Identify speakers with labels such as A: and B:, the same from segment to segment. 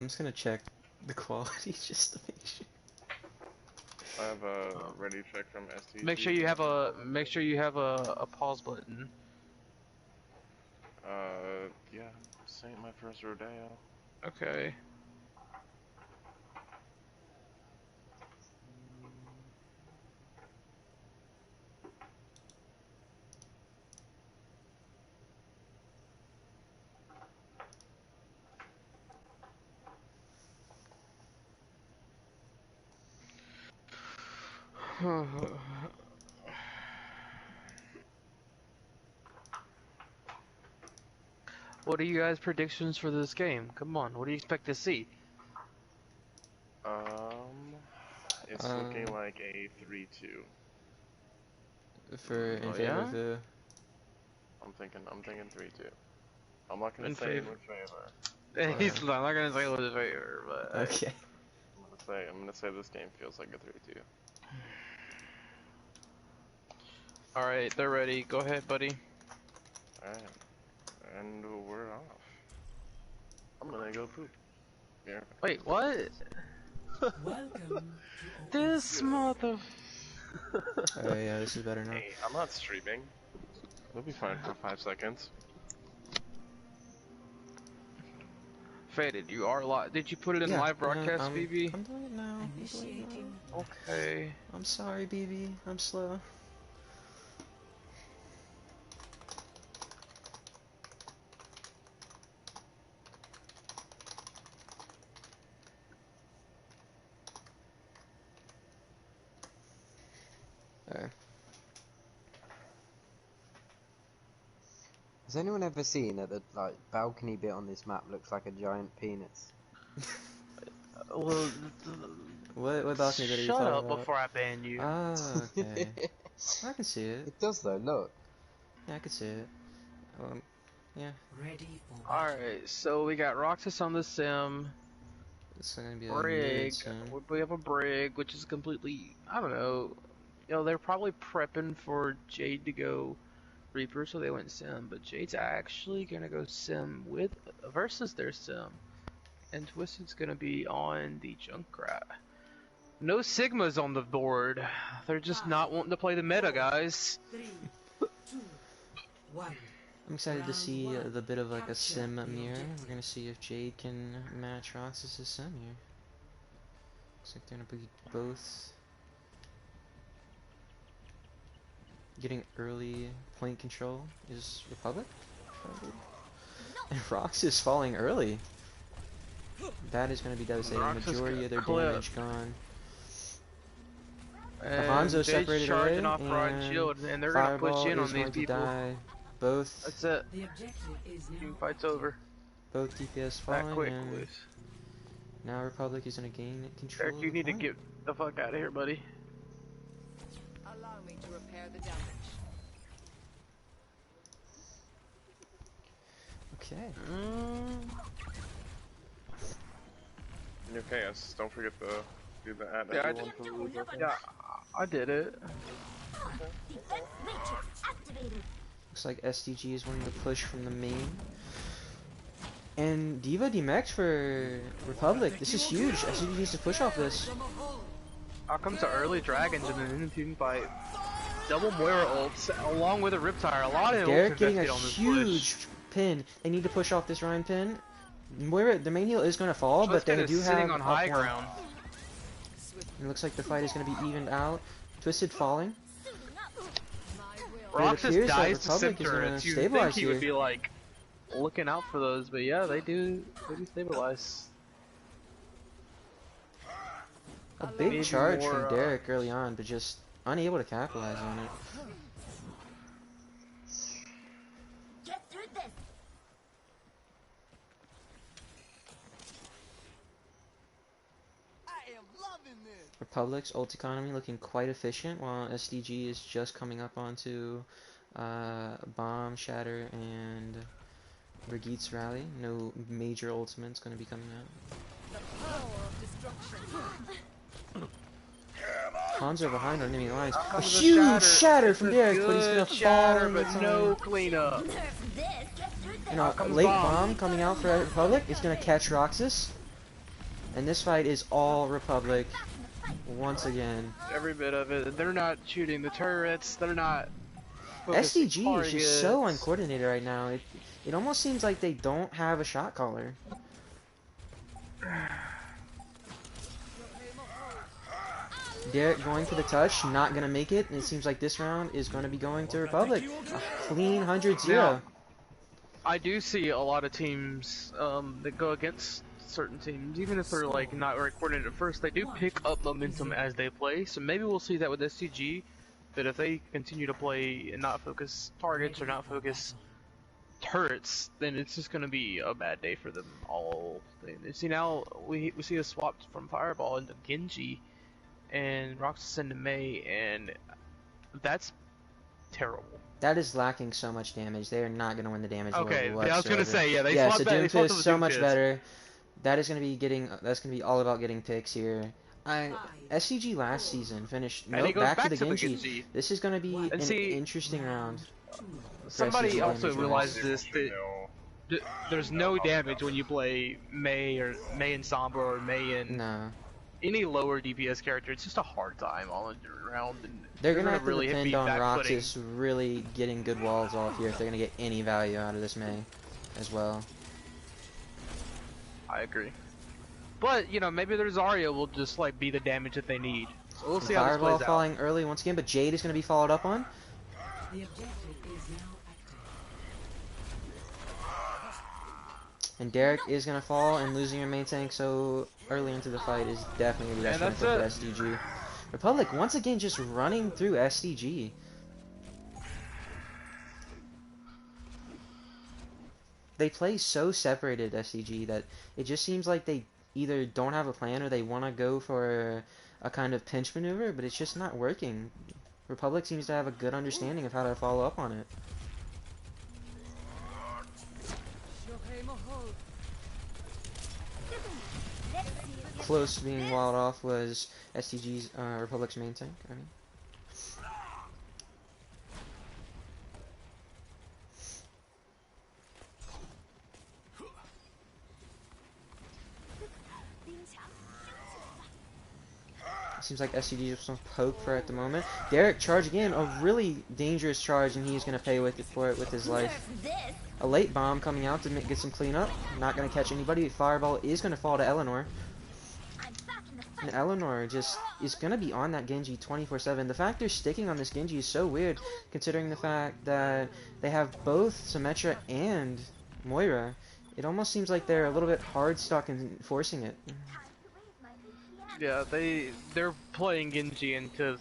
A: I'm just gonna check the quality just to make sure.
B: I have a ready check from SDG.
C: Make sure you have a pause button.
B: Yeah, this ain't my first rodeo.
C: Okay. What are you guys' predictions for this game? Come on, what do you expect to see?
B: It's looking like a 3-2.
A: For in favor of the.
B: I'm thinking 3-2. I'm not gonna say in which favor.
C: He's not gonna say with his favor, but
A: Okay.
B: I'm gonna say this game feels like a 3-2.
C: Alright, they're ready. Go ahead, buddy.
B: Alright. And we're off. I'm gonna go poop. Yeah.
C: Wait, what? This mother.
A: Oh yeah, this is better now.
B: Hey, I'm not streaming. We'll be fine for 5 seconds.
C: Faded, you are live. Did you put it in live broadcast, BB?
A: I'm doing it now.
C: Okay.
A: I'm sorry, BB. I'm slow. Alright.
D: Has anyone ever seen that the balcony bit on this map looks like a giant penis?
C: Well,
A: What balcony did you
C: shut
A: talk
C: up
A: about?
C: before I ban you.
A: Ah, okay. I can see it.
D: It does though, look.
A: Yeah, I can see it. Yeah.
C: Alright, so we got Roxas on the sim.
A: It's gonna be a
C: Brig.
A: soon.
C: We have a Brig, which is completely, I don't know. You know, they're probably prepping for Jade to go Reaper, so they went sim. But Jade's actually gonna go sim versus their sim, and Twisted's gonna be on the Junkrat. No Sigmas on the board. They're just not wanting to play the meta, guys.
E: 3, 2, 1.
A: I'm excited to see the bit of like a sim mirror. We're gonna see if Jade can match Roxas' sim here. Looks like they're gonna be both getting early point control. Is Republic? Probably. And Roxas falling early. That is gonna be devastating. Majority of their damage gone. The Hanzo separated away,
C: off
A: and
C: shield, and they're gonna push in on these people.
A: Die. Both.
C: That's it.
E: The objective is now
C: Fight's over.
A: Both DPS
C: Back
A: falling,
C: quick,
A: and
C: Luis.
A: now Republic is gonna gain control.
C: Eric, you need to get the fuck out of here, buddy.
F: Allow me to repair the damage.
A: Okay.
B: In your chaos, don't forget to do the add
C: Yeah,
B: everyone to lose.
C: I did it.
A: Looks like SDG is wanting to push from the main. And Diva DMX for Republic. This is huge. SDG needs to push off this.
C: Out comes the early dragons in an in-tune fight. Double Moira ults along with a Riptire. A lot of
A: Derek
C: ults
A: getting a
C: invested on this
A: huge pin. They need to push off this Ryan pin. Moira, the main heal is going to fall, but they do have
C: on high
A: up one.
C: ground.
A: It looks like the fight is going to be evened out. Twisted falling.
C: Roxas
A: appears that
C: dies to
A: Republic
C: sim
A: is gonna
C: turrets. You
A: stabilize
C: think he would
A: here.
C: be like looking out for those, but yeah, they do stabilize.
A: A big
C: Maybe
A: charge
C: more,
A: from Derek early on, but just unable to capitalize on it.
F: Get through this.
G: I am loving this.
A: Republic's ult economy looking quite efficient, while SDG is just coming up onto Bomb, Shatter, and Brigitte's Rally. No major ultimates going to be coming out.
F: The power of destruction.
A: Hanzo behind on enemy lines. A
C: Comes the
A: huge shatter from
C: It's a
A: Derek, but he's
C: good
A: gonna fall.
C: shatter,
A: in
C: but
A: time.
C: no cleanup.
F: Nerf this. Get through this.
A: You know,
C: comes
A: late
C: Bomb.
A: bomb coming out for Republic is gonna catch Roxas. And this fight is all Republic once again.
C: Every bit of it. They're not shooting the turrets. They're not focusing
A: SDG is just so
C: targets.
A: uncoordinated right now. It almost seems like they don't have a shot caller. Derek going for the touch, not gonna make it, and it seems like this round is gonna be going to Republic. A clean 100-0.
C: Now, I do see a lot of teams that go against certain teams, even if they're like not very coordinated at first, they do pick up momentum as they play. So maybe we'll see that with SCG, that if they continue to play and not focus targets or not focus turrets, then it's just going to be a bad day for them all. See, now we see a swap from Fireball into Genji and Roxas into Mei, and that's terrible.
A: That is lacking so much damage. They are not going to win the damage war
C: Okay,
A: whatsoever.
C: I was going to say, yeah, they
A: yeah,
C: swapped
A: so
C: that. They
A: Doomfist
C: swapped
A: is
C: them
A: so
C: with
A: much
C: Doomfist.
A: better. That is going to be getting. That's going to be all about getting picks here. SCG last season finished.
C: And he
A: Nope,
C: goes
A: back to
C: back
A: the Genji.
C: Genji.
A: This is going to be an
C: see,
A: interesting round.
C: Somebody
A: SCG
C: also
A: damage-wise.
C: realized this, that there's no damage when you play Mei and Sombra or Mei and
A: No.
C: any lower DPS character. It's just a hard time all around. And
A: They're going to have to
C: really
A: depend
C: be
A: on
C: back-footing.
A: Roxas really getting good walls off here if they're going to get any value out of this Mei as well.
C: I agree. But, you know, maybe their Zarya will just, like, be the damage that they need. So we'll see how this
A: Fireball
C: plays out.
A: falling early once again, but Jade is going to be followed up on.
E: The objective is now active.
A: And Derek is going to fall, and losing your main tank so early into the fight is definitely going to be detrimental for SDG. Republic, once again, just running through SDG. They play so separated, SDG, that it just seems like they either don't have a plan or they want to go for a kind of pinch maneuver, but it's just not working. Republic seems to have a good understanding of how to follow up on it. Close to being walled off was SDG's Republic's main tank. I mean. Seems like SCG is some poke for at the moment. Derek charge again, a really dangerous charge, and he's gonna pay for it with his life. A late bomb coming out to get some cleanup. Not gonna catch anybody. Fireball is gonna fall to Eleanor. And Eleanor just is gonna be on that Genji 24/7. The fact they're sticking on this Genji is so weird, considering the fact that they have both Symmetra and Moira. It almost seems like they're a little bit hard stuck in forcing it.
C: Yeah, they're playing Genji into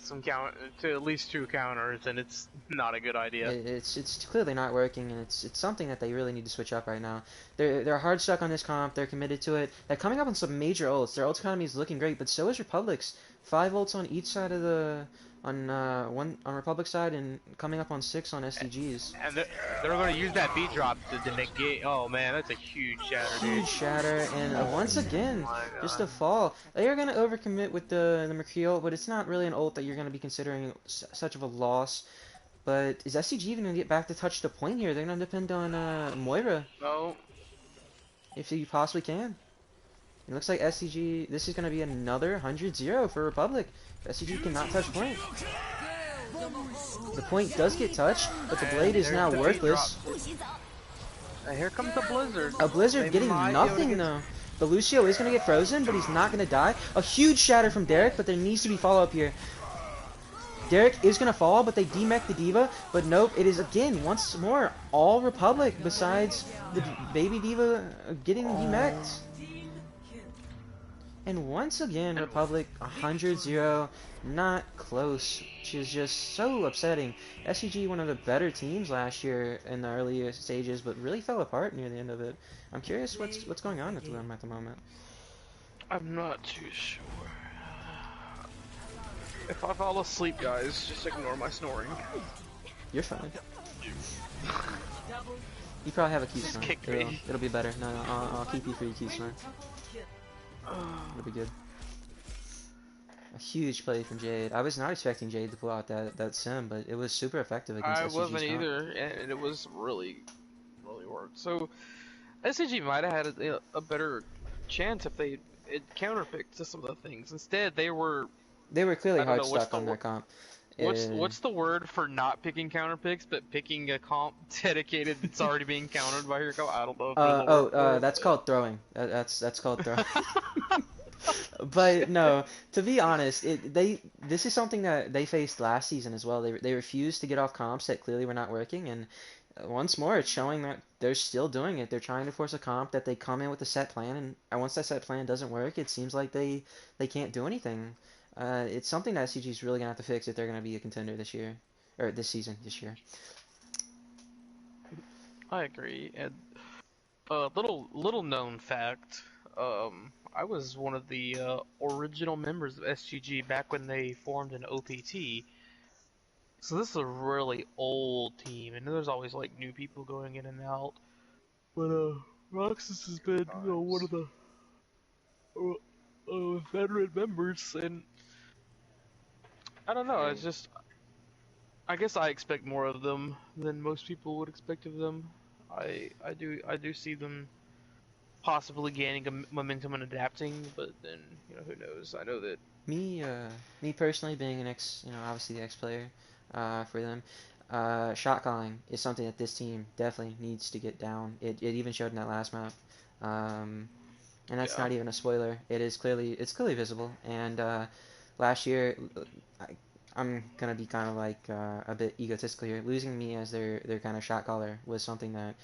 C: to at least 2 counters, and it's not a good idea.
A: It's clearly not working, and it's something that they really need to switch up right now. They're hard stuck on this comp. They're committed to it. They're coming up on some major ults. Their ult economy is looking great, but so is Republic's. 5 ults on each side of the on Republic's side, and coming up on 6 on SDG's.
C: And they're going to use that beat drop to negate. Oh man, that's a huge shatter, dude.
A: Huge shatter, and once again, just a fall. They are going to overcommit with the McCree ult, but it's not really an ult that you're going to be considering such of a loss. But is SCG even going to get back to touch the point here? They're going to depend on Moira.
C: No.
A: If you possibly can. It looks like SCG, this is going to be another 100-0 for Republic. SCG cannot touch point. The point does get touched, but the blade is now worthless.
C: Here comes the Blizzard.
A: A Blizzard
C: They
A: getting
C: might be able to
A: nothing
C: get-
A: though. The Lucio is going to get frozen, but he's not going to die. A huge shatter from Derek, but there needs to be follow-up here. Derek is going to fall, but they demech the D.Va. But nope, it is again, once more, all Republic besides the baby D.Va getting demeched. And once again, Republic 100-0, not close, which is just so upsetting. SCG, one of the better teams last year in the earlier stages, but really fell apart near the end of it. I'm curious what's going on with them at the moment.
C: I'm not too sure. If I fall asleep, guys, just ignore my snoring.
A: You're fine. You probably have a key snore.
C: kick me.
A: It'll be better. No, I'll keep you for your key snore. It'll be good. A huge play from Jade. I was not expecting Jade to pull out that sim, but it was super effective against
C: I
A: SCG's
C: wasn't
A: comp.
C: either, and it was really worked. So, SCG might have had a better chance if they it counterpicked to some of the things. Instead, they were,
A: They were clearly
C: I don't
A: hard
C: know, what's
A: stuck
C: the
A: on their comp.
C: what's the word for not picking counter picks, but picking a comp dedicated that's already being countered by your comp? I don't know if there's a word for it.
A: That's called throwing. That's called throwing. But no, to be honest, this is something that they faced last season as well. They refused to get off comps that clearly were not working, and once more, it's showing that they're still doing it. They're trying to force a comp that they come in with a set plan, and once that set plan doesn't work, it seems like they can't do anything. It's something that SCG is really gonna have to fix if they're gonna be a contender this year, or this season, this year.
C: I agree. And little known fact, I was one of the original members of SGG back when they formed an OPT. So this is a really old team, and there's always like new people going in and out. But Roxas has been, one of the veteran members, and I don't know. It's just, I guess I expect more of them than most people would expect of them. I do see them possibly gaining a momentum and adapting, but then who knows? I know that.
A: Me personally, being an ex, obviously the ex player, for them, shot calling is something that this team definitely needs to get down. It even showed in that last map, and that's
C: Yeah.
A: not even a spoiler. It's clearly visible. And last year, I, I'm gonna be kind of like a bit egotistical here. Losing me as their kind of shot caller was something that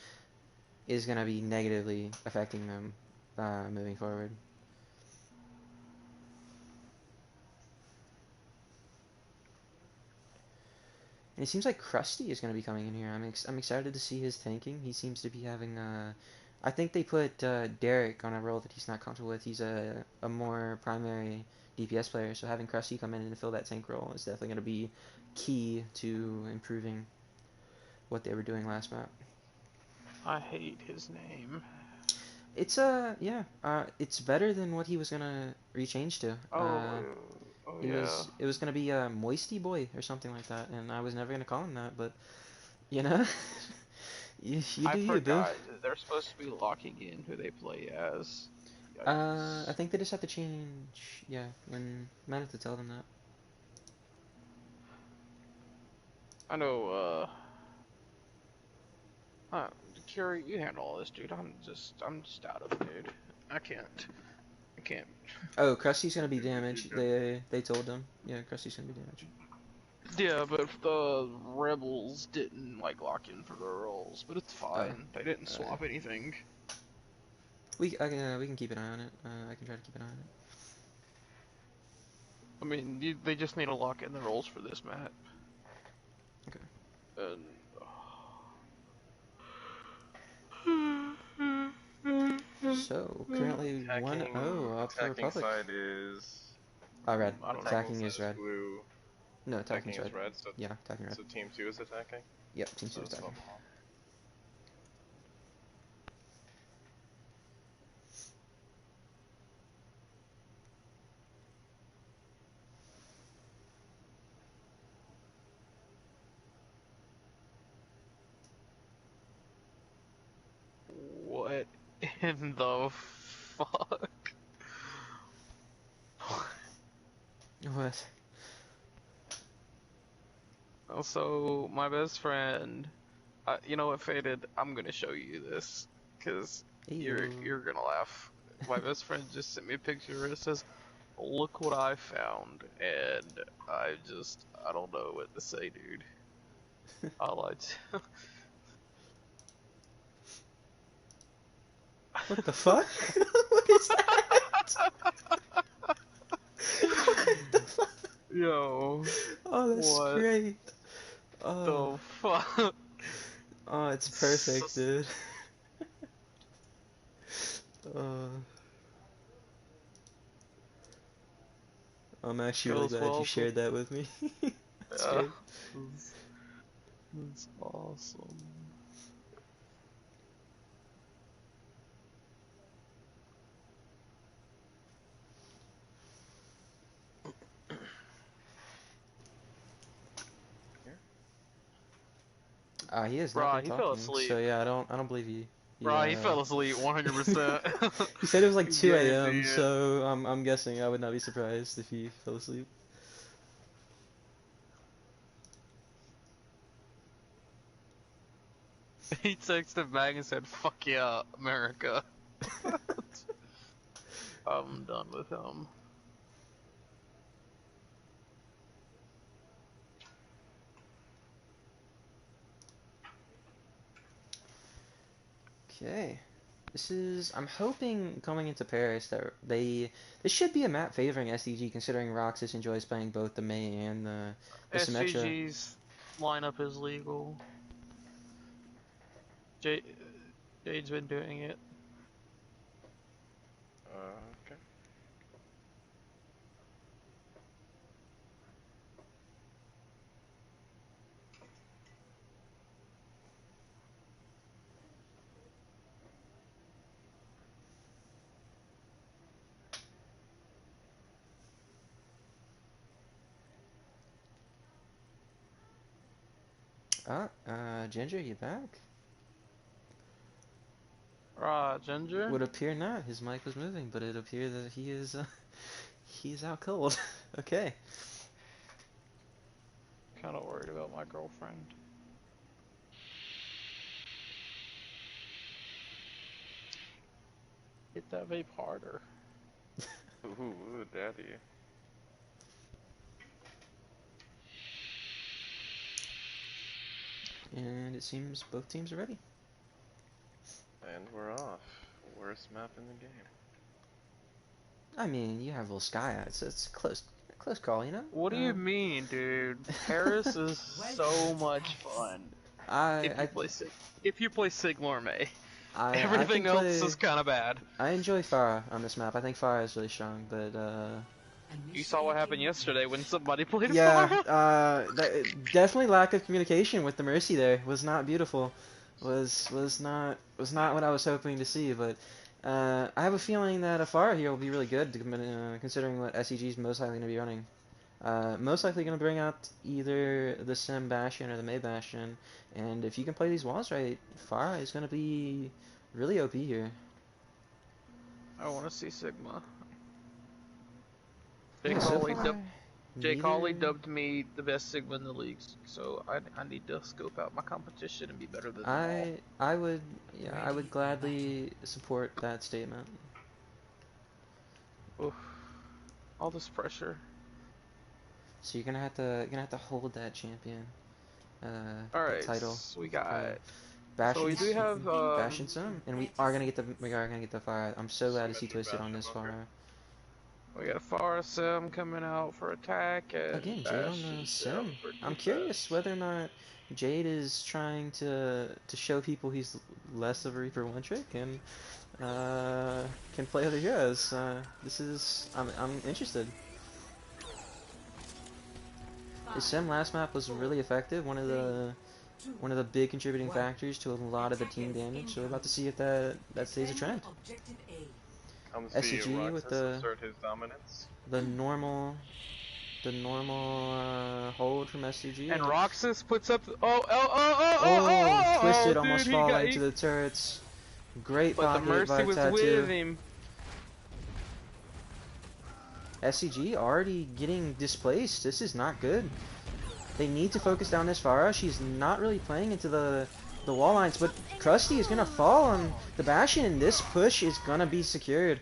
A: is gonna be negatively affecting them moving forward. And it seems like Krusty is going to be coming in here. I'm excited to see his tanking. He seems to be having I think they put Derek on a role that he's not comfortable with. He's a more primary DPS player, so having Krusty come in and fill that tank role is definitely going to be key to improving what they were doing last map.
C: I hate his name.
A: It's it's better than what he was gonna rechange to.
C: Oh yeah.
A: It was gonna be Moisty Boy or something like that, and I was never gonna call him that, but you know, you
C: I
A: do you, boo.
C: forgot that they're supposed to be locking in who they play as. Yikes.
A: I think they just have to change. Yeah, when might have to tell them that.
C: I know. Curie, you handle all this, dude. I'm just out of it, dude. I can't.
A: Oh, Krusty's gonna be damaged. They told them. Yeah, Krusty's gonna be damaged.
C: Yeah, but if the rebels didn't lock in for their roles, but it's
A: Oh,
C: fine. They didn't swap anything.
A: we can keep an eye on it. I can try to keep an eye on it.
C: I mean, they just need to lock in the roles for this map.
A: Okay.
C: And
A: So currently 1-0 up for
B: Attacking
A: Republic.
B: side is
A: Red.
C: I don't know.
A: Attacking is red.
B: blue.
A: No,
B: Attacking
A: attacking
B: is
A: red.
B: red. So
A: Yeah, attacking red.
B: so team 2 is attacking.
A: Yep, team
B: So
A: two is
B: it's
A: attacking.
B: not-
C: what in the fuck?
A: What?
C: Also, my best friend, you know what, Faded? I'm gonna show you this, cause you're
A: Ew.
C: gonna laugh. My best friend just sent me a picture where it says, "Look what I found," and I don't know what to say, dude. I lied.
A: What the fuck? What is that? What the fuck?
C: Yo,
A: Oh, that's
C: what
A: great. Oh,
C: the fuck?
A: oh, it's perfect, dude. Uh, I'm actually really
C: Goes
A: glad you
C: well.
A: shared that with me. That's
C: Yeah,
A: great.
C: that's awesome.
A: He has not
C: Bruh,
A: been
C: he fell
A: talking,
C: asleep.
A: so yeah, I don't believe he
C: Bro, he fell asleep 100%.
A: He said it was like 2 a.m.,
C: Guarantee it.
A: so I'm guessing I would not be surprised if he fell asleep.
C: He texted back and said, "Fuck yeah, America." I'm done with him.
A: Okay. I'm hoping coming into Paris that this should be a map favoring SDG, considering Roxas enjoys playing both the Mei and the Symmetra.
C: SDG's lineup is legal. Jade's been doing it.
B: Okay.
A: Ginger, you back?
C: Ginger?
A: Would appear not. His mic was moving, but it appears that he's out cold. Okay.
C: Kinda worried about my girlfriend. Hit that vape harder.
B: Ooh, daddy.
A: And it seems both teams are ready.
B: And we're off. Worst map in the game.
A: I mean, you have Volskaya. It's a close call, you know.
C: What do you mean, dude? Paris is so much fun. If you play Sigma or May. Everything else is kind of bad.
A: I enjoy Farah on this map. I think Farah is really strong, but
C: You saw what happened yesterday when somebody played
A: yeah,
C: Farah?
A: definitely lack of communication with the Mercy there was not beautiful. Was not what I was hoping to see, but I have a feeling that a Farah here will be really good, considering what SEG is most likely going to be running. Most likely going to bring out either the Sim Bastion or the Mei Bastion, and if you can play these walls right, Farah is going to be really OP here.
C: I want to see Sigma.
A: Yeah,
C: Jake Hawley dubbed me the best Sigma in the league, so I need to scope out my competition and be better than them all.
A: I would gladly support that statement.
C: Oof. All this pressure.
A: So you're gonna have to hold that champion
C: Alright,
A: title.
C: so we got
A: Bastion,
C: so we do have
A: Bastion Sim, and we are gonna get the fire. I'm so glad to see Twisted on this fire.
C: We got Farah Sim coming out for attack and
A: Again, Jade on the Sim. I'm curious whether or not Jade is trying to show people he's less of a Reaper one trick and can play other heroes. I'm interested. His Sim last map was really effective. One of the big contributing factors to a lot of the team damage. So we're about to see if that stays a trend. SCG with
B: assert his dominance.
A: the normal hold from SCG.
C: And Roxas puts up
A: Twisted
C: dude,
A: almost falling into the turrets. Great
C: but the
A: pocket by
C: Mercy was
A: Tattoo.
C: with him.
A: SCG already getting displaced. This is not good. They need to focus down this Farah. She's not really playing into the wall lines, but Krusty is gonna fall on the Bastion, and this push is gonna be secured.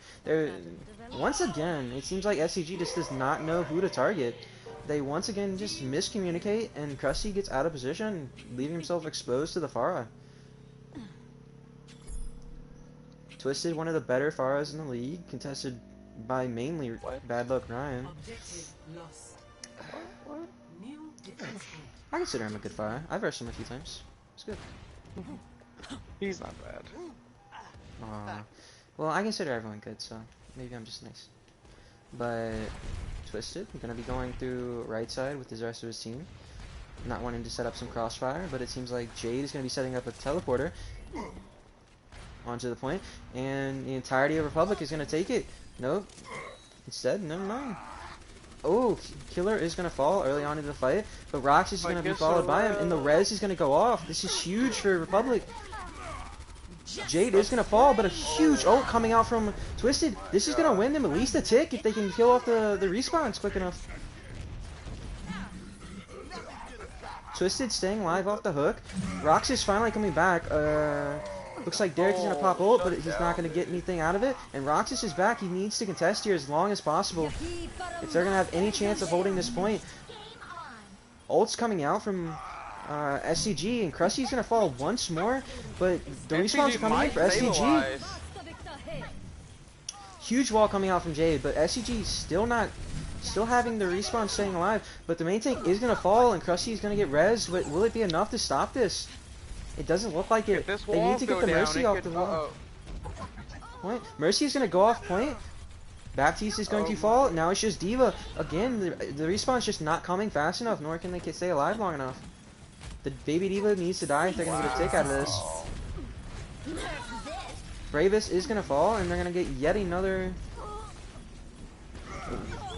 A: Once again, it seems like SCG just does not know who to target. They once again just miscommunicate, and Krusty gets out of position, leaving himself exposed to the Farah. Twisted, one of the better Farahs in the league, contested by mainly Bad Luck Ryan. I consider him a good Farah. I've versed him a few times. It's good.
C: He's not bad.
A: Well, I consider everyone good, so maybe I'm just nice. But Twisted, gonna be going through right side with the rest of his team. Not wanting to set up some crossfire, but it seems like Jade is gonna be setting up a teleporter onto the point, and the entirety of Republic is gonna take it. Nope. Instead, never mind. Oh, Killer is gonna fall early on in the fight, but Roxas is gonna be followed by him, and the res is gonna go off. This is huge for Republic. Jade is gonna fall, but a huge ult coming out from Twisted. This is gonna win them at least a tick if they can kill off the respawns quick enough. Twisted staying alive off the hook. Roxas finally coming back. Looks like Derek is gonna pop ult, but he's not gonna get anything out of it. And Roxas is back. He needs to contest here as long as possible if they're gonna have any chance of holding this point. Ult's coming out from SDG, and Krusty's gonna fall once more, but the respawn's coming in for SDG. Huge wall coming out from Jade, but SDG still having the respawn staying alive. But the main tank is gonna fall, and Krusty's gonna get rezzed. But will it be enough to stop this? It doesn't look like it. They need to get the Mercy off the wall. Point. Mercy is gonna go off point. Baptiste is going to fall. Now it's just D.Va. Again, the respawn's just not coming fast enough, nor can they stay alive long enough. The baby D.Va needs to die if they're going to get a tick out of this. Bravus is going to fall, and they're going to get yet another...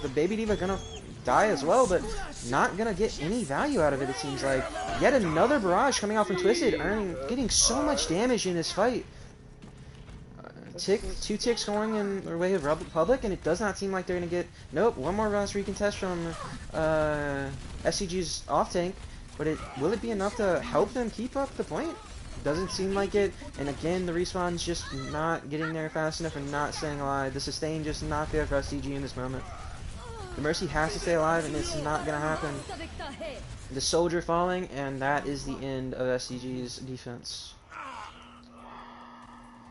A: The baby D.Va going to die as well, but not going to get any value out of it, it seems like. Yet another barrage coming out from Twisted, getting so much damage in this fight. Two ticks going in their way of Republic, and it does not seem like they're going to get... Nope, one more round recontest from SCG's off tank, but will it be enough to help them keep up the point? Doesn't seem like it, and again, the respawn's just not getting there fast enough and not staying alive. The sustain just not there for SCG in this moment. The Mercy has to stay alive, and it's not going to happen. The Soldier falling, and that is the end of SCG's defense.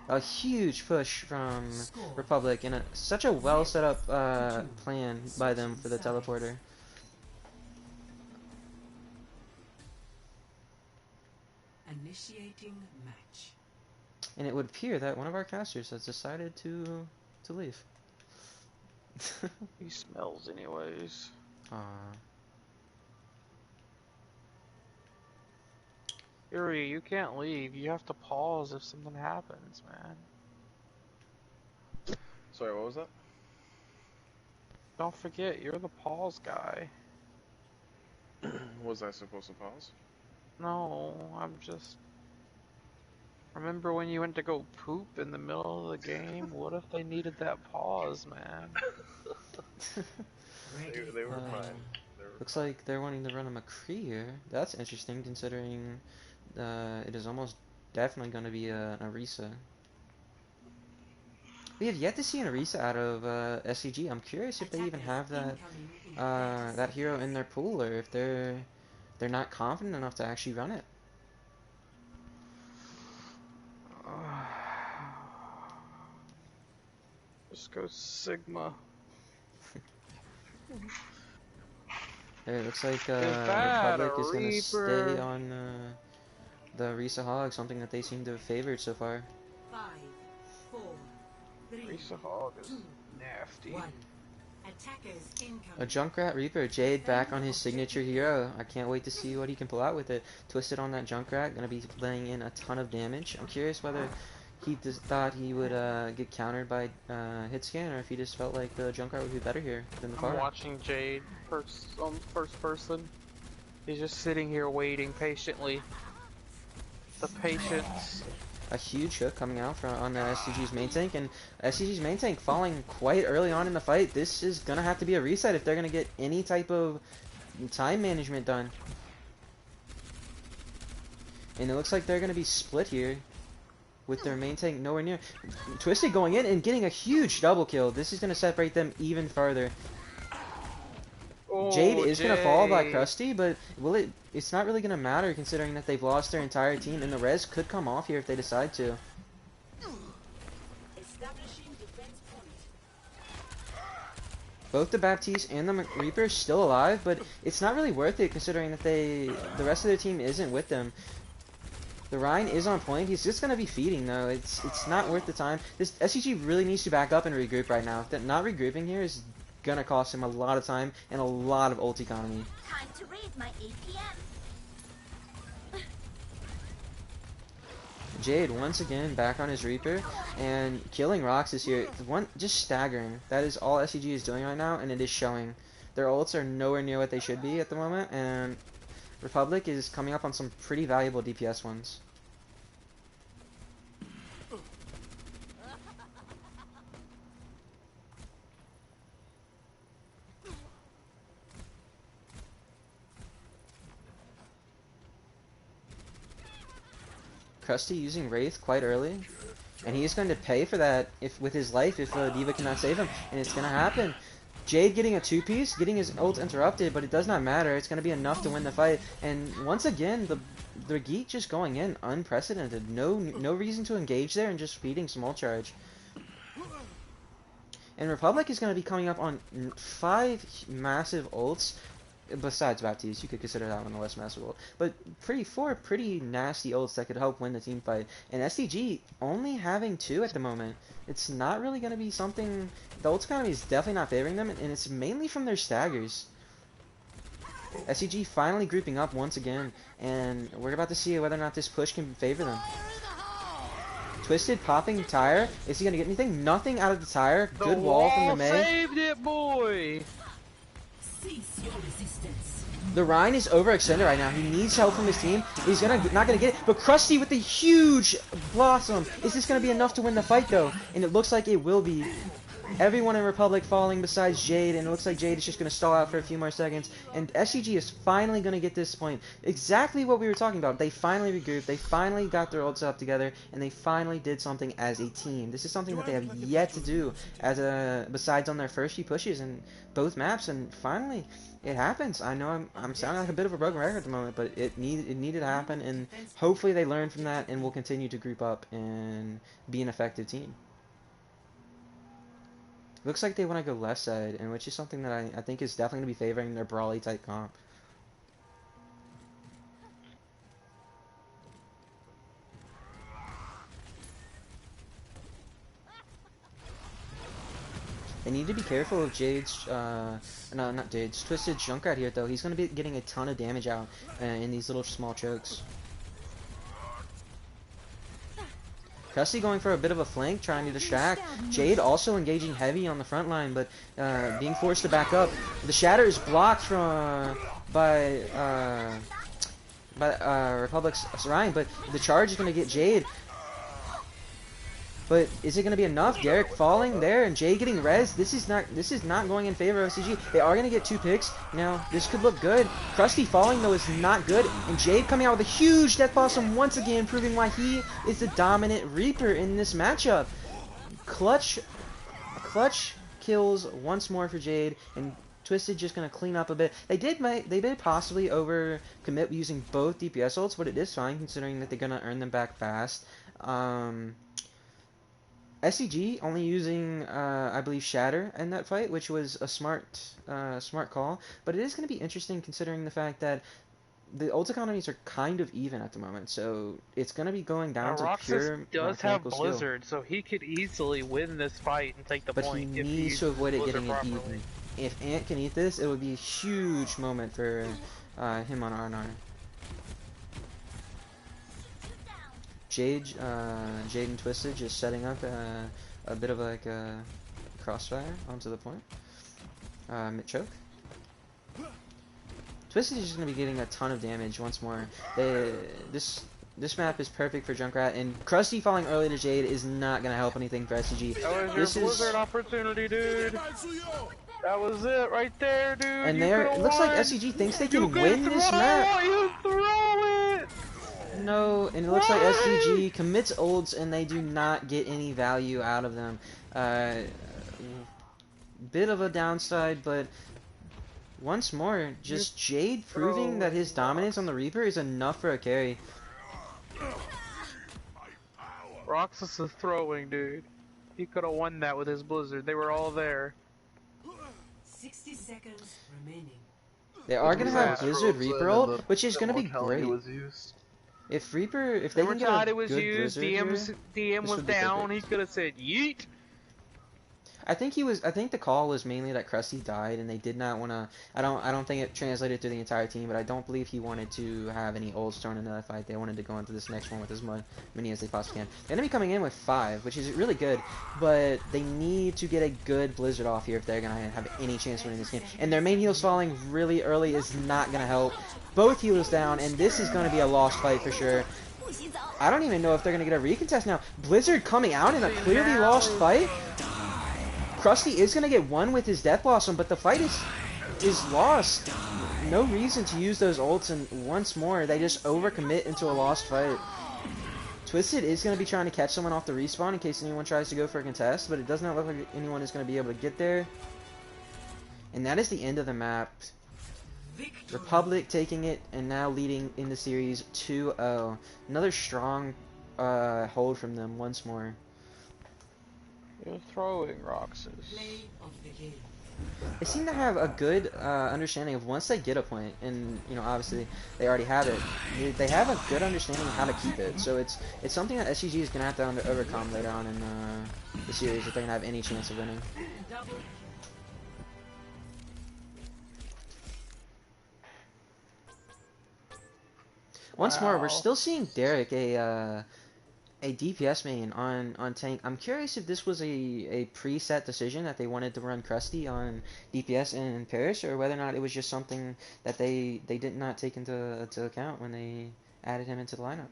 A: A huge push from Republic, and such a well set up plan by them for the teleporter.
E: Initiating match.
A: And it would appear that one of our casters has decided to leave.
C: He smells anyways. Yuri, you can't leave. You have to pause if something happens, man.
B: Sorry, what was that?
C: Don't forget, you're the pause guy.
B: Was I supposed to pause?
C: No, I'm just... Remember when you went to go poop in the middle of the game? What if they needed that pause, man?
B: They were fine.
A: Looks like they're wanting to run a McCree here. That's interesting, considering it is almost definitely going to be an Orisa. We have yet to see an Orisa out of SCG. I'm curious if they even have that that hero in their pool, or if they're not confident enough to actually run it.
C: Just go Sigma.
A: It looks like Republic is going to stay on the Orisa Hog, something that they seem to have favored so far.
E: 5, 4, 3,
C: Risa Hog is
E: 2,
C: nasty.
E: 1. Attackers incoming.
A: A Junkrat Reaper, Jade back on his signature hero. I can't wait to see what he can pull out with it. Twisted on that Junkrat, going to be laying in a ton of damage. I'm curious whether he just thought he would get countered by Hitscan, or if he just felt like the Junkrat would be better here than the
C: I'm
A: Far.
C: watching Jade on first person. He's just sitting here waiting patiently. The patience.
A: A huge hook coming out on the SCG's main tank, and SCG's main tank falling quite early on in the fight. This is going to have to be a reset if they're going to get any type of time management done. And it looks like they're going to be split here with their main tank nowhere near. Twisted going in and getting a huge double kill. This is going to separate them even further.
C: Oh,
A: Jade is going to fall by Krusty, but it's not really going to matter considering that they've lost their entire team, and the res could come off here if they decide to. Both the Baptiste and the Reaper still alive, but it's not really worth it considering that the rest of their team isn't with them. The Rhine is on point. He's just going to be feeding, though. It's not worth the time. This SCG really needs to back up and regroup right now. That not regrouping here is going to cost him a lot of time and a lot of ult economy.
G: Time to raise my APM.
A: Jade once again back on his Reaper and killing Roxas here. Just staggering. That is all SCG is doing right now, and it is showing. Their ults are nowhere near what they should be at the moment, and Republic is coming up on some pretty valuable DPS ones. Krusty using Wraith quite early. And he's going to pay for that with his life if D.Va cannot save him. And it's going to happen. Jade getting a two-piece, getting his ult interrupted, but it does not matter. It's going to be enough to win the fight. And once again, the Geek just going in unprecedented. No reason to engage there and just feeding small charge. And Republic is going to be coming up on 5 massive ults. Besides Baptiste, you could consider that one a less massive ult. But 4 pretty nasty ults that could help win the team fight. And SDG only having 2 at the moment. It's not really going to be something... The ult economy is definitely not favoring them, and it's mainly from their staggers. SDG finally grouping up once again, and we're about to see whether or not this push can favor them. Twisted popping tire. Is he going to get anything? Nothing out of the tire. Good wall from the May.
C: Saved it, boy!
A: The Rhine is overextended right now. He needs help from his team. He's not gonna get it. But Krusty with the huge blossom. Is this gonna be enough to win the fight though? And it looks like it will be. Everyone in Republic falling besides Jade, and it looks like Jade is just gonna stall out for a few more seconds. And SCG is finally gonna get this point. Exactly what we were talking about. They finally regrouped. They finally got their ults up together, and they finally did something as a team. This is something that they have yet to do besides on their first few pushes in both maps, and finally. It happens. I know I'm sounding like a bit of a broken record at the moment, but it needed to happen, and hopefully they learn from that and will continue to group up and be an effective team. Looks like they want to go left side, and which is something that I think is definitely going to be favoring their brawly type comp. They need to be careful of Jade's, no, not Jade's, Twisted Junkrat here, though. He's going to be getting a ton of damage out in these little small chokes. Krusty going for a bit of a flank, trying to distract. Jade also engaging heavy on the front line, but being forced to back up. The Shatter is blocked from by Republic's Ryan, but the charge is going to get Jade. But is it going to be enough? Derek falling there and Jade getting res. This is not going in favor of SCG. They are going to get 2 picks. Now, this could look good. Krusty falling, though, is not good. And Jade coming out with a huge Death Blossom once again, proving why he is the dominant Reaper in this matchup. Clutch kills once more for Jade, and Twisted just going to clean up a bit. They did possibly overcommit using both DPS ults, but it is fine considering that they're going to earn them back fast. SCG only using, I believe, Shatter in that fight, which was a smart call. But it is going to be interesting considering the fact that the ult economies are kind of even at the moment. So it's going to be going down to pure
C: does have
A: mechanical
C: Blizzard, so he could easily win this fight and take the point.
A: But he needs to avoid it getting it even. If Ant can eat this, it would be a huge moment for him on R9. Jade and Twisted just setting up a bit of like a crossfire onto the point. Mid choke. Twisted is just going to be getting a ton of damage once more. This map is perfect for Junkrat, and Krusty falling early to Jade is not going to help anything for SCG.
C: That was your Blizzard opportunity, dude. That was it right there, dude.
A: And it looks like SCG thinks they can win this map.
C: You throw it!
A: No, and it looks like SDG commits ults and they do not get any value out of them. Bit of a downside, but once more, just Jade proving that his dominance on the Reaper is enough for a carry.
C: Roxas is throwing, dude. He could have won that with his Blizzard. They were all there.
E: 60 seconds remaining.
A: They are going to have Blizzard Reaper ult, which is going to be great. If they can get a
C: it was
A: good
C: used,
A: Blizzard
C: DM was down, he could have said yeet.
A: I think the call was mainly that Krusty died and they did not want to. I don't think it translated to the entire team, but I don't believe he wanted to have any ults thrown into that fight. They wanted to go into this next one with as many as they possibly can. They're gonna be coming in with 5, which is really good, but they need to get a good Blizzard off here if they're gonna have any chance of winning this game. And their main heals falling really early is not gonna help. Both heals down, and this is gonna be a lost fight for sure. I don't even know if they're gonna get a recontest now. Blizzard coming out in a clearly lost fight. Krusty is going to get one with his Death Blossom, but the fight is lost. No reason to use those ults, and once more, they just overcommit into a lost fight. Twisted is going to be trying to catch someone off the respawn in case anyone tries to go for a contest, but it does not look like anyone is going to be able to get there. And that is the end of the map.
E: Victory.
A: Republic taking it and now leading in the series 2-0. Another strong hold from them once more.
C: You're throwing Roxas.
E: Play of the game.
A: They seem to have a good understanding of once they get a point, and you know obviously they already have it. They have a good understanding of how to keep it. So it's something that SDG is gonna have to overcome later on in the series if they're gonna have any chance of winning.
E: Double.
A: Once more, we're
C: Wow.
A: still seeing Derek, a DPS main on tank. I'm curious if this was a preset decision that they wanted to run Krusty on DPS in Paris, or whether or not it was just something that they did not take into account when they added him into the lineup.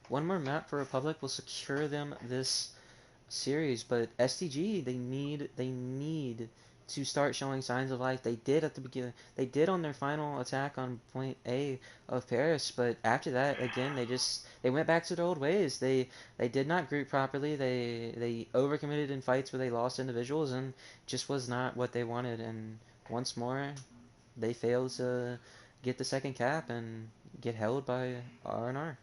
A: One more map for Republic will secure them this series, but SDG they need to start showing signs of life. They did at the beginning. They did on their final attack on point A of Paris, but after that, again, they went back to their old ways. They did not group properly. They overcommitted in fights where they lost individuals and just was not what they wanted. And once more, they failed to get the second cap and get held by R&R.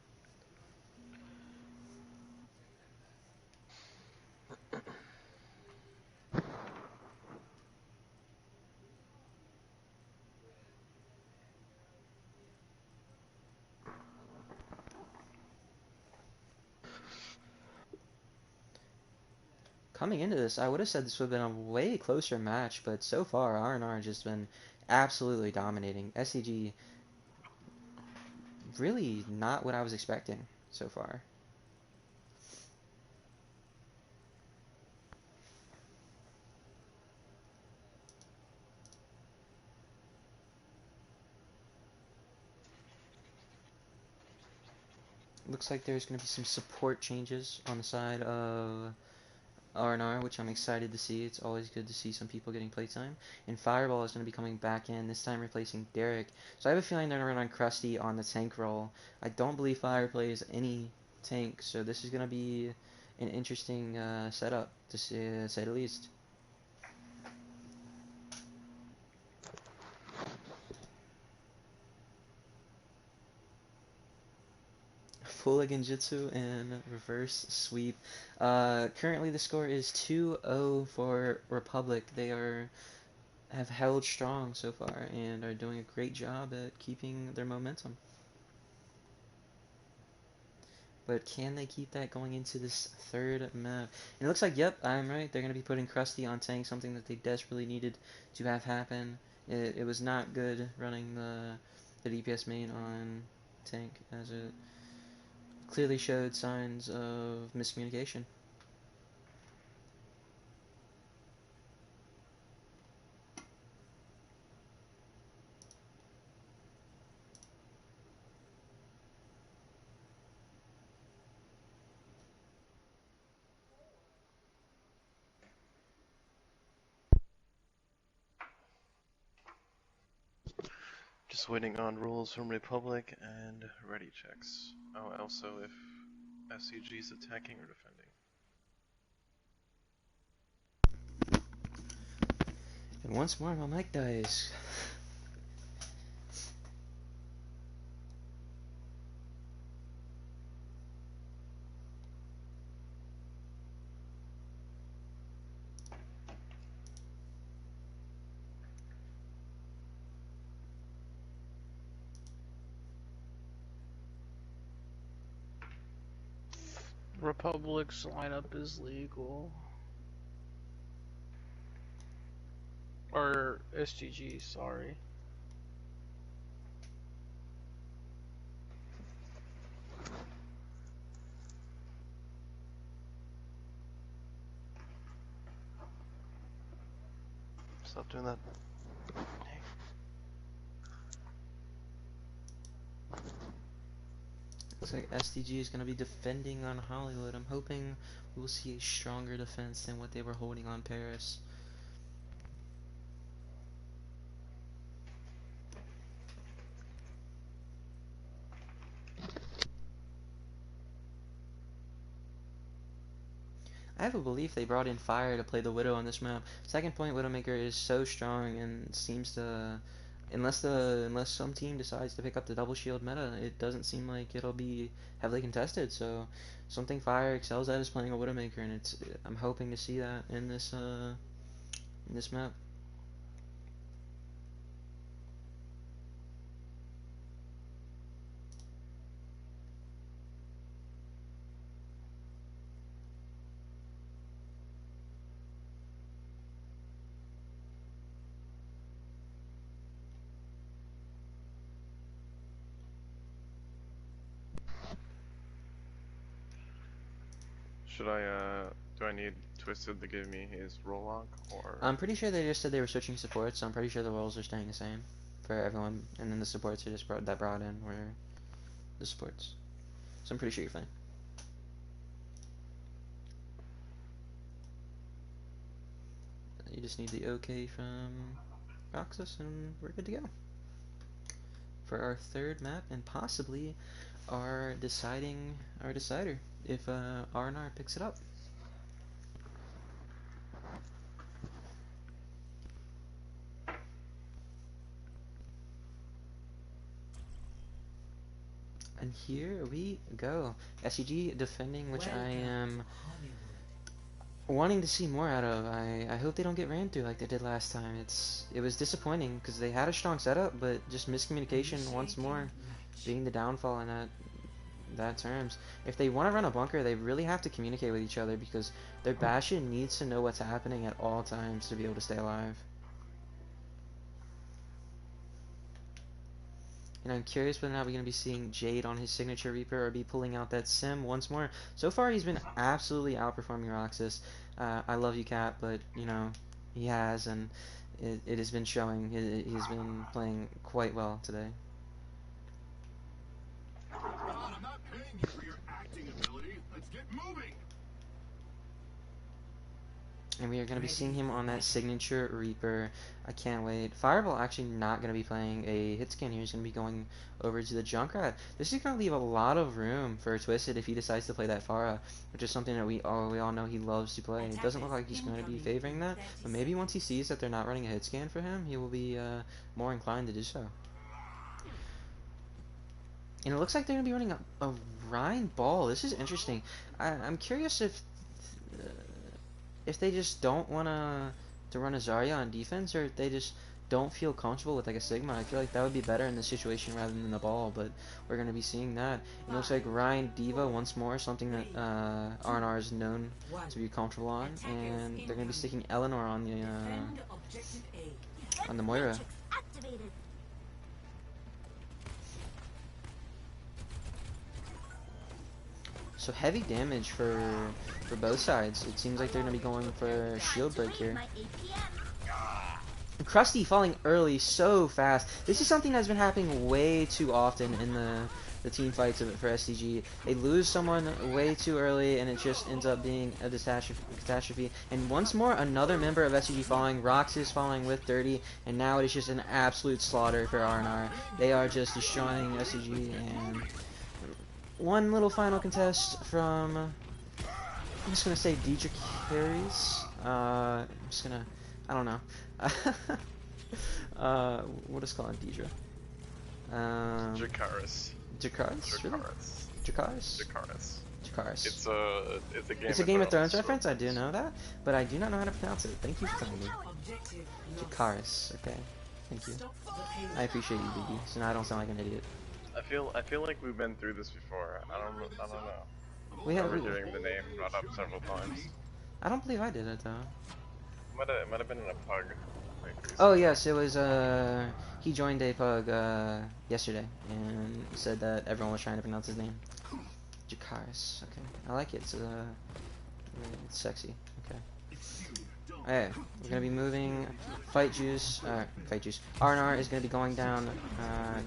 A: Coming into this, I would have said this would have been a way closer match, but so far, R&R just been absolutely dominating. SCG, really not what I was expecting so far. Looks like there's going to be some support changes on the side of R&R, which I'm excited to see. It's always good to see some people getting playtime. And Fireball is going to be coming back in, this time replacing Derek. So I have a feeling they're going to run on Krusty on the tank role. I don't believe Fire plays any tank, so this is going to be an interesting setup, to say the least. Full Genjutsu and reverse sweep. Currently the score is 2-0 for Republic. They have held strong so far and are doing a great job at keeping their momentum. But can they keep that going into this third map? And it looks like, yep, I'm right. They're going to be putting Krusty on tank, something that they desperately needed to have happen. It was not good running the DPS main on tank, as it clearly showed signs of miscommunication.
B: Just waiting on rules from Republic and ready checks. Oh, also if SCG is attacking or defending.
A: And once more, my mic dies.
C: Republic's lineup is legal. Or SDG, sorry.
B: Stop doing that.
A: Looks like SDG is going to be defending on Hollywood. I'm hoping we'll see a stronger defense than what they were holding on Paris. I have a belief they brought in Fire to play the Widow on this map. Second point Widowmaker is so strong and seems to, unless some team decides to pick up the double shield meta, it doesn't seem like it'll be heavily contested. So something Fire excels at is playing a Widowmaker, and I'm hoping to see that in this map.
B: Should I, do I need Twisted to give me his roll lock, or?
A: I'm pretty sure they just said they were switching supports, so I'm pretty sure the roles are staying the same for everyone, and then the supports are just brought in were the supports. So I'm pretty sure you're fine. You just need the OK from Roxas, and we're good to go for our third map, and possibly our decider if R&R picks it up. And here we go. SEG defending, which I am wanting to see more out of. I hope they don't get ran through like they did last time. It was disappointing because they had a strong setup, but just miscommunication once more being the downfall in that terms. If they want to run a bunker, they really have to communicate with each other because their Bastion needs to know what's happening at all times to be able to stay alive. And I'm curious whether or not we're going to be seeing Jade on his signature Reaper or be pulling out that Sim once more. So far, he's been absolutely outperforming Roxas. I love you, Cap, but, you know, he has, and it has been showing. He's been playing quite well today.
H: I'm not paying you for your acting ability. Let's get moving.
A: And we are going to be seeing him on that signature Reaper. I can't wait. Fireball actually not going to be playing a hit scan here. He's going to be going over to the Junkrat. This is going to leave a lot of room for Twisted if he decides to play that Pharah, which is something that we all know he loves to play. It doesn't look like he's going to be favoring that, but maybe once he sees that they're not running a hit scan for him, he will be more inclined to do so. And it looks like they're going to be running a Rhine Ball. This is interesting. I'm curious if they just don't want to run a Zarya on defense, or if they just don't feel comfortable with like a Sigma. I feel like that would be better in this situation rather than the ball, but we're going to be seeing that. It looks like Ryan Diva once more, something that R&R is known to be comfortable on, and they're going to be sticking Eleanor on the Moira. So heavy damage for both sides. It seems like they're going to be going for shield break here. Krusty falling early so fast. This is something that's been happening way too often in the team fights for SDG. They lose someone way too early, and it just ends up being a catastrophe. And once more, another member of SDG falling. Roxas falling with 30, and now it is just an absolute slaughter for R&R. They are just destroying SDG, and one little final contest from, I'm just going to say Deidre carries. I'm just going to, I don't know. What is calling Deidre?
B: Jakaris.
A: Jakaris? Really? Jakaris?
B: Jakaris.
A: Jakaris.
B: It's a
A: It's a Game of Thrones reference, I do know that, but I do not know how to pronounce it. Thank you for telling me. Jakaris, okay. Thank you. I appreciate you, BB, so now I don't sound like an idiot.
B: I feel like we've been through this before. I don't know.
A: We have
B: getting the name brought up several times.
A: I don't believe I did it though.
B: It might have been in a pug.
A: Oh yes, it was he joined a pug yesterday and said that everyone was trying to pronounce his name. Jakaris. Okay. I like it. It's sexy. Okay. Hey, we're gonna be moving. Fight Juice. R&R is gonna be going down,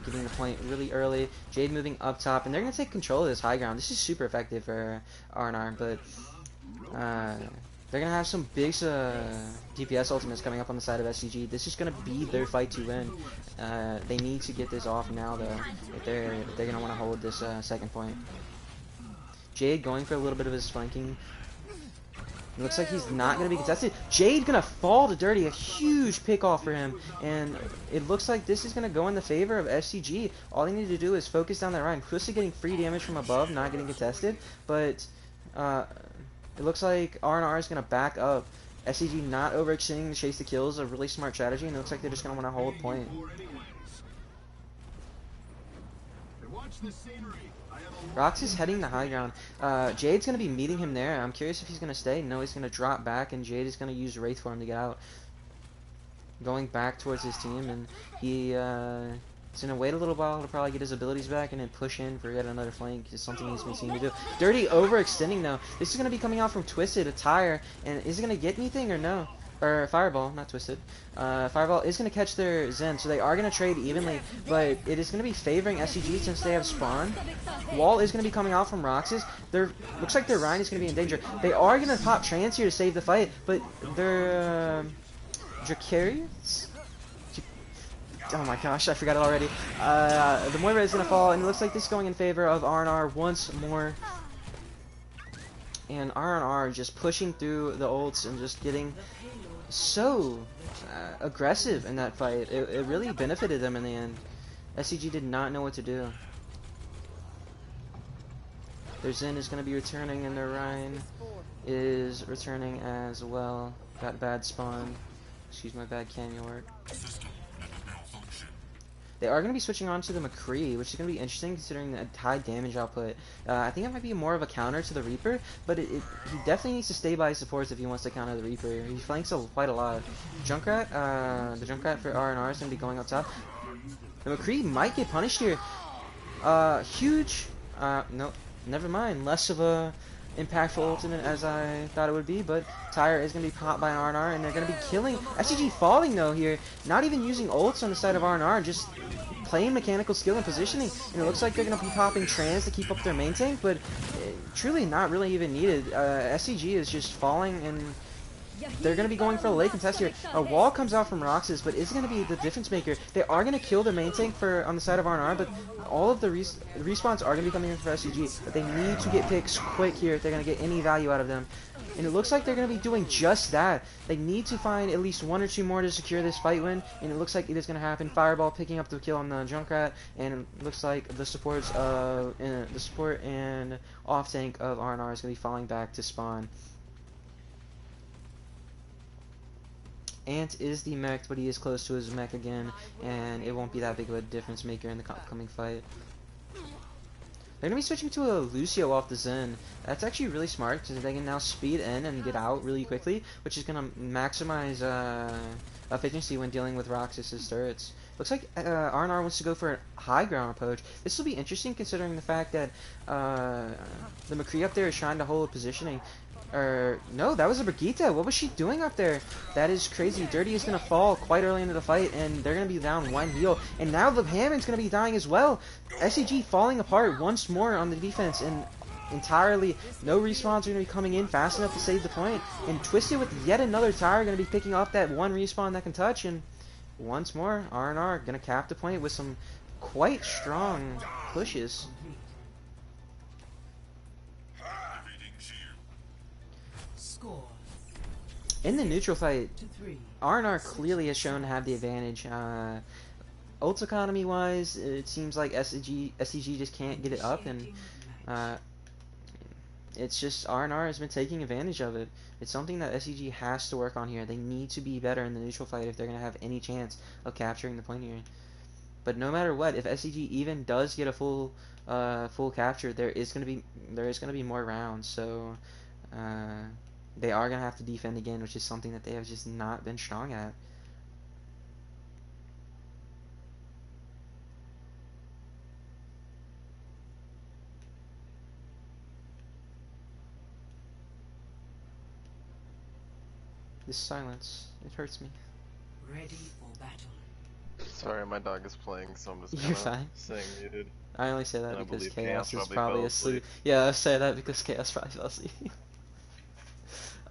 A: getting the point really early. Jade moving up top, and they're gonna take control of this high ground. This is super effective for R&R, but they're gonna have some big DPS ultimates coming up on the side of SCG. This is gonna be their fight to win. They need to get this off now, though, if they're gonna want to hold this second point. Jade going for a little bit of his flanking. It looks like he's not going to be contested. Jade going to fall to Dirty. A huge pick off for him. And it looks like this is going to go in the favor of SCG. All they need to do is focus down that Ryan. Pussy getting free damage from above, not getting contested. But it looks like R&R is going to back up. SCG not overextending to chase the kills is a really smart strategy. And it looks like they're just going to want to hold point.
H: Watch the scenery.
A: Rox is heading the high ground. Jade's going to be meeting him there. I'm curious if he's going to stay. No, he's going to drop back, and Jade is going to use Wraith for him to get out. Going back towards his team, and he's going to wait a little while to probably get his abilities back and then push in for yet another flank. It's something he's been seen to do. Dirty overextending, though. This is going to be coming out from Twisted, a tire, and is it going to get anything or no? Or Fireball, not Twisted. Fireball is going to catch their Zen, so they are going to trade evenly, but it is going to be favoring SCG since they have Spawn. Wall is going to be coming out from Roxas. Looks like their Ryan is going to be in danger. They are going to pop Trance here to save the fight, but their Dracarius? Oh my gosh, I forgot it already. The Moira is going to fall, and it looks like this is going in favor of R&R once more. And R&R just pushing through the ults and just getting so aggressive in that fight. It really benefited them in the end. SCG did not know what to do. Their Zen is going to be returning, and their Ryan is returning as well. Got bad spawn. Excuse my bad cameo work. They are going to be switching on to the McCree, which is going to be interesting considering the high damage output. I think it might be more of a counter to the Reaper, but he definitely needs to stay by his supports if he wants to counter the Reaper. He flanks quite a lot. Junkrat, the Junkrat for R&R is going to be going up top. The McCree might get punished here. Huge. No, never mind. Less of a impactful ultimate as I thought it would be, but Tyre is going to be popped by an R&R, and they're going to be killing. SCG falling, though, here. Not even using ults on the side of R&R, just playing mechanical skill and positioning. And it looks like they're going to be popping Trans to keep up their main tank, but truly not really even needed. SCG is just falling, and they're going to be going for a late contest here. A wall comes out from Roxas, but is going to be the difference maker. They are going to kill their main tank on the side of R&R, but all of the respawns are going to be coming in for SCG. But they need to get picks quick here if they're going to get any value out of them. And it looks like they're going to be doing just that. They need to find at least one or two more to secure this fight win, and it looks like it is going to happen. Fireball picking up the kill on the Junkrat, and it looks like the support and off tank of R&R is going to be falling back to spawn. Ant is demech'd, but he is close to his mech again, and it won't be that big of a difference maker in the upcoming fight. They're going to be switching to a Lucio off the Zen. That's actually really smart, because they can now speed in and get out really quickly, which is going to maximize efficiency when dealing with Roxas' turrets. Looks like R&R wants to go for a high ground approach. This will be interesting considering the fact that the McCree up there is trying to hold positioning. No, that was a Brigitte. What was she doing up there? That is crazy. Dirty is going to fall quite early into the fight, and they're going to be down one heal. And now the Hammond's going to be dying as well. SCG falling apart once more on the defense, and entirely no respawns are going to be coming in fast enough to save the point. And Twisted with yet another tire going to be picking up that one respawn that can touch, and once more, R&R going to cap the point with some quite strong pushes. In the neutral fight, R&R clearly has shown to have the advantage. Ult economy wise, it seems like SCG just can't get it up, and it's just R&R has been taking advantage of it. It's something that SCG has to work on here. They need to be better in the neutral fight if they're going to have any chance of capturing the point here. But no matter what, if SCG even does get a full capture, there is going to be more rounds. So they are going to have to defend again, which is something that they have just not been strong at. This silence, it hurts me.
E: Ready for battle.
B: Sorry, my dog is playing, so I'm just
A: You're
B: kind
A: fine.
B: of staying muted.
A: I only say that
B: And I
A: because
B: believe
A: Chaos is
B: probably
A: probably
B: fell
A: asleep. Yeah, I say that because Chaos probably fell asleep.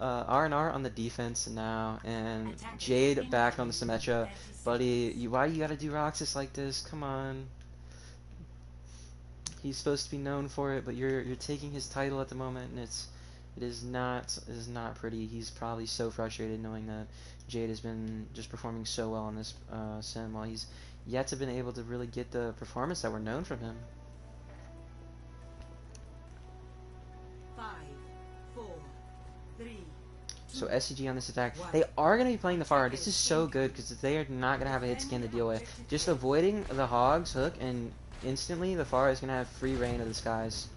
A: R&R on the defense now, and Jade back on the Symmetra. Buddy, why you gotta do Roxas like this? Come on. He's supposed to be known for it, but you're taking his title at the moment, and it is not pretty. He's probably so frustrated knowing that Jade has been just performing so well on this sim, while he's yet to been able to really get the performance that we're known from him.
E: 5, 4, 3.
A: So SCG on this attack, they are going to be playing the far. This is so good because they are not going to have a hit scan to deal with. Just avoiding the Hog's hook, and instantly the far is going to have free reign of the skies.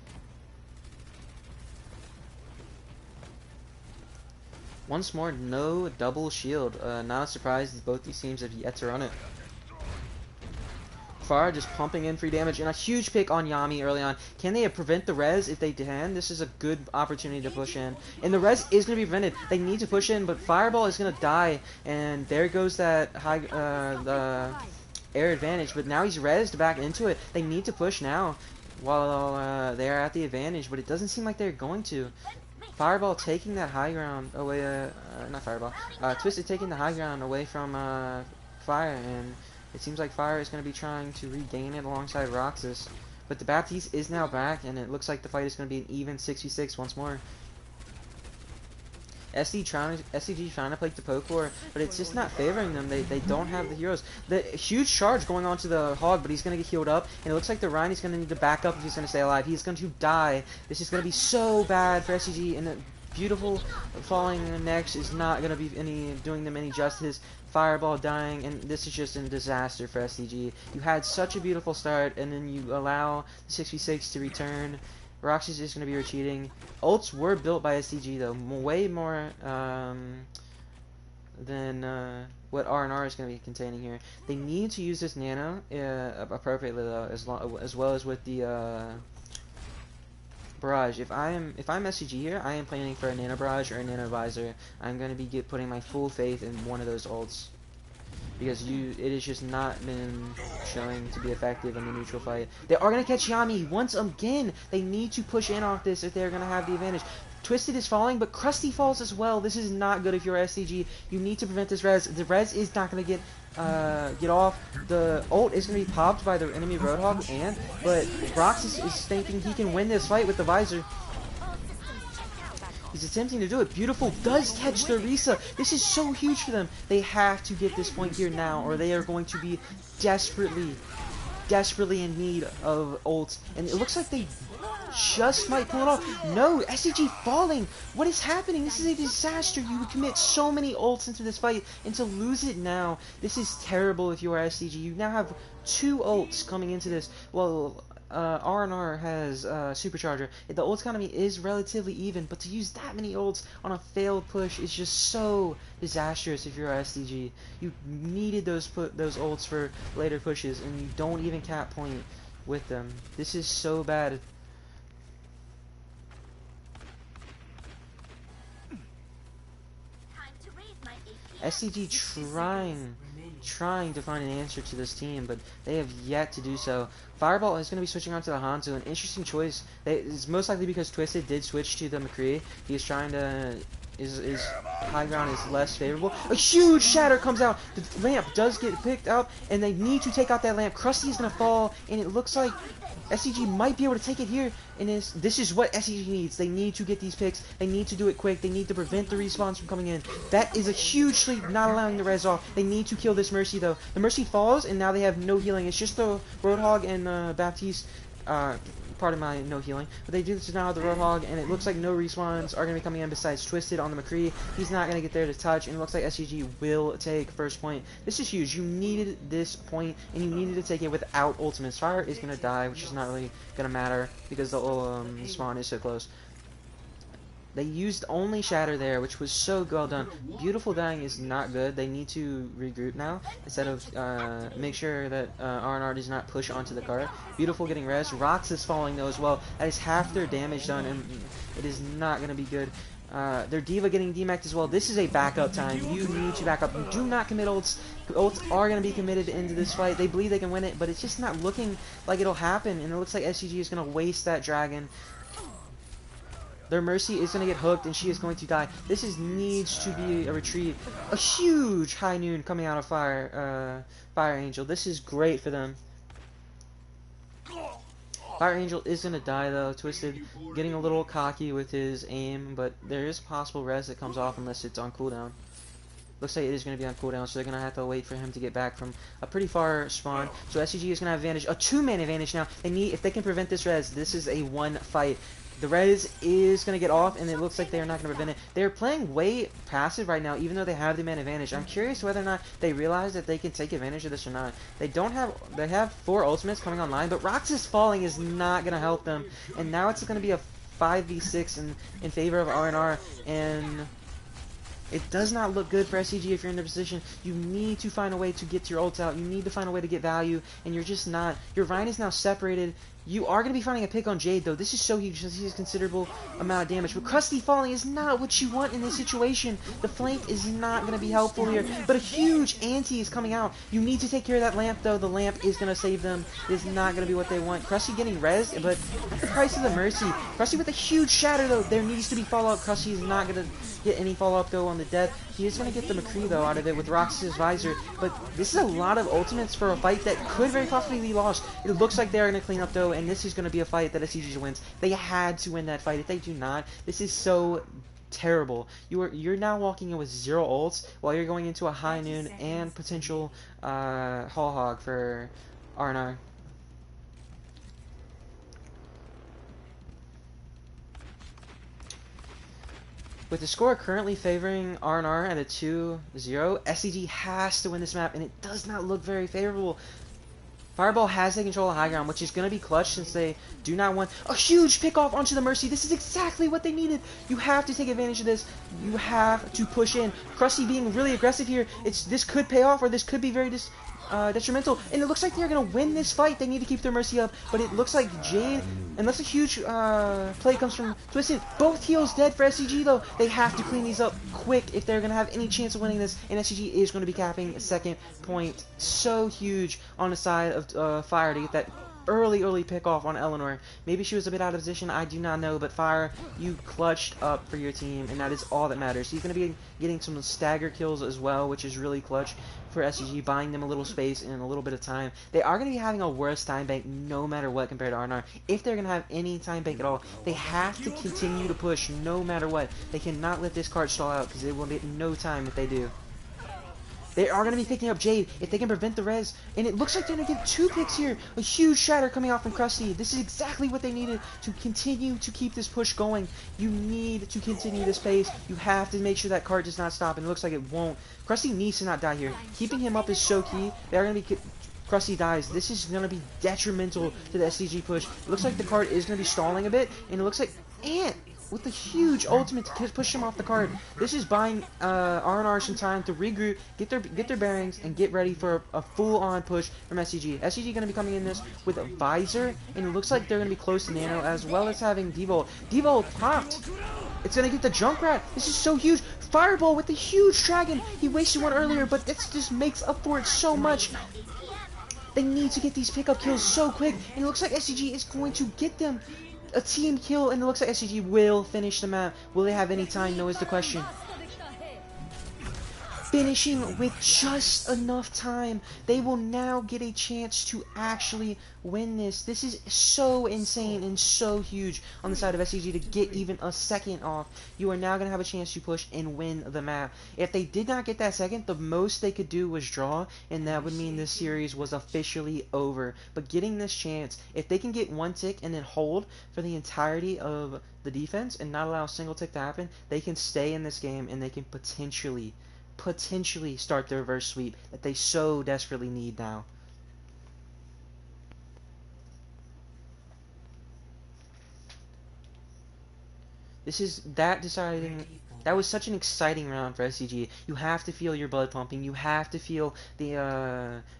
A: Once more, no double shield. Not a surprise, both these teams have yet to run it. Far just pumping in free damage, and a huge pick on Yami early on. Can they prevent the res? If they can, this is a good opportunity to push in. And the res is going to be prevented. They need to push in, but Fireball is going to die. And there goes that the air advantage. But now he's resed back into it. They need to push now while they are at the advantage, but it doesn't seem like they're going to. Fireball taking that high ground away, not Fireball, Twisted taking the high ground away from Fire, and it seems like Fire is going to be trying to regain it alongside Roxas. But the Baptiste is now back, and it looks like the fight is going to be an even 6v6 once more. SDG trying to play the poke war, but it's just not favoring them. They don't have the heroes. The huge charge going on to the Hog, but he's going to get healed up, and it looks like the Ryan is going to need to back up if he's going to stay alive. He's going to die. This is going to be so bad for SDG, and the beautiful falling next is not going to be doing them any justice. Fireball dying, and this is just a disaster for SDG. You had such a beautiful start, and then you allow the 6v6 to return. Roxas is going to be retreating. Ults were built by SDG though, way more than what R&R is going to be containing here. They need to use this nano appropriately though, as well as with the barrage. If I'm SCG here, I am planning for a nano barrage or a nano visor. I'm going to be putting my full faith in one of those ults, because it has just not been showing to be effective in the neutral fight. They are going to catch Yami once again. They need to push in off this if they're going to have the advantage. Twisted is falling, but Krusty falls as well. This is not good if you're SCG. You need to prevent this res. The res is not going to get off. The ult is going to be popped by the enemy Roadhog, but Roxas is thinking he can win this fight with the visor. He's attempting to do it. Beautiful does catch the Risa. This is so huge for them. They have to get this point here now, or they are going to be desperately in need of ults. And it looks like they just might pull it off. No, SCG falling. What is happening? This is a disaster. You would commit so many ults into this fight, and to lose it now, this is terrible if you are SCG. You now have 2 ults coming into this. Well, R&R has Supercharger. The ult economy is relatively even, but to use that many ults on a failed push is just so disastrous if you're SDG. You needed those ults for later pushes, and you don't even cap point with them. This is so bad. SCG trying to find an answer to this team, but they have yet to do so. Fireball is going to be switching on to the Hanzo, an interesting choice. It's most likely because Twisted did switch to the McCree. He's trying to... His high ground is less favorable. A huge shatter comes out. The lamp does get picked up, and they need to take out that lamp. Krusty is going to fall, and it looks like SCG might be able to take it here. And this is what SCG needs. They need to get these picks. They need to do it quick. They need to prevent the respawns from coming in. That is a huge sleep, not allowing the res off. They need to kill this Mercy, though. The Mercy falls, and now they have no healing. It's just the Roadhog and Baptiste. Part of my no healing, but they do this now with the Roadhog, and it looks like no respawns are going to be coming in besides Twisted on the McCree. He's not going to get there to touch, and it looks like SCG will take first point. This is huge. You needed this point, and you needed to take it without ultimates. Fire is going to die, which is not really going to matter because the spawn is so close. They used only Shatter there, which was so well done. Beautiful dying is not good. They need to regroup now instead of make sure that R&R does not push onto the cart. Beautiful getting res. Rox is falling though as well. That is half their damage done, and it is not going to be good. Their diva getting demacked as well. This is a backup time. You need to back up. You do not commit ults. Ults are going to be committed into this fight. They believe they can win it, but it's just not looking like it'll happen. And it looks like SCG is going to waste that dragon. Their Mercy is going to get hooked, and she is going to die. This needs to be a retreat. A huge high noon coming out of Fire Angel. This is great for them. Fire Angel is going to die, though. Twisted getting a little cocky with his aim, but there is possible res that comes off unless it's on cooldown. Looks like it is going to be on cooldown, so they're going to have to wait for him to get back from a pretty far spawn. So SCG is going to have advantage, a 2-man advantage now. If they can prevent this res, this is a 1 fight. The res is going to get off, and it looks like they are not going to prevent it. They're playing way passive right now, even though they have the man advantage. I'm curious whether or not they realize that they can take advantage of this or not. They have 4 ultimates coming online, but Roxas falling is not going to help them. And now it's going to be a 5v6 in favor of R&R, and it does not look good for SCG if you're in the position. You need to find a way to get your ults out. You need to find a way to get value, and you're just not. Your Rhine is now separated. You are going to be finding a pick on Jade, though. This is so huge since he has considerable amount of damage. But Krusty falling is not what you want in this situation. The flank is not going to be helpful here. But a huge anti is coming out. You need to take care of that lamp, though. The lamp is going to save them. It is not going to be what they want. Krusty getting rezzed, but at the price of the Mercy. Krusty with a huge shatter, though. There needs to be follow-up. Krusty is not going to get any follow-up, though, on the death. He is going to get the McCree, though, out of it with Roxas' Visor. But this is a lot of ultimates for a fight that could very possibly be lost. It looks like they're going to clean up, though, and this is going to be a fight that SCG wins. They had to win that fight. If they do not, this is so terrible. You're now walking in with 0 ults while you're going into a high noon and potential Hall Hog for R&R. With the score currently favoring R&R at a 2-0, SCG has to win this map, and it does not look very favorable. Fireball has taken control of high ground, which is going to be clutch since they do not want a huge pick off onto the Mercy. This is exactly what they needed. You have to take advantage of this. You have to push in. Krusty being really aggressive here. This could pay off, or this could be very detrimental. And it looks like they're going to win this fight. They need to keep their Mercy up, but it looks like Jade, unless a huge play comes from Twisted, both heals dead for SCG, though. They have to clean these up quick if they're going to have any chance of winning this, and SCG is going to be capping a second point. So huge on the side of Fire to get that early pick off on Eleanor. Maybe she was a bit out of position, I do not know, but Fire, you clutched up for your team, and that is all that matters. He's going to be getting some stagger kills as well, which is really clutch for SCG, buying them a little space and a little bit of time. They are going to be having a worse time bank no matter what compared to R&R. If they're going to have any time bank at all, they have to continue to push no matter what. They cannot let this card stall out because they will get no time if they do. They are going to be picking up Jade if they can prevent the res. And it looks like they're going to get 2 picks here. A huge shatter coming out from Krusty. This is exactly what they needed to continue to keep this push going. You need to continue this pace. You have to make sure that card does not stop. And it looks like it won't. Krusty needs to not die here. Keeping him up is so key. They are going to be... Krusty dies. This is going to be detrimental to the SDG push. It looks like the card is going to be stalling a bit. And it looks like Ant with the huge ultimate to push him off the card. This is buying R&R some time to regroup, get their bearings, and get ready for a full-on push from SCG. SCG going to be coming in this with a Visor, and it looks like they're going to be close to Nano, as well as having Devolt. Devolt popped! It's going to get the Junkrat! This is so huge! Fireball with the huge dragon! He wasted one earlier, but this just makes up for it so much. They need to get these pickup kills so quick, and it looks like SCG is going to get them a team kill, and it looks like SCG will finish the map. Will they have any time? No is the question. Finishing with just enough time. They will now get a chance to actually win this. This is so insane and so huge on the side of SCG to get even a second off. You are now going to have a chance to push and win the map. If they did not get that second, the most they could do was draw, and that would mean this series was officially over. But getting this chance, if they can get 1 tick and then hold for the entirety of the defense and not allow a single tick to happen, they can stay in this game and they can potentially start the reverse sweep that they so desperately need now. This is that deciding That was such an exciting round for SCG. You have to feel your blood pumping. You have to feel the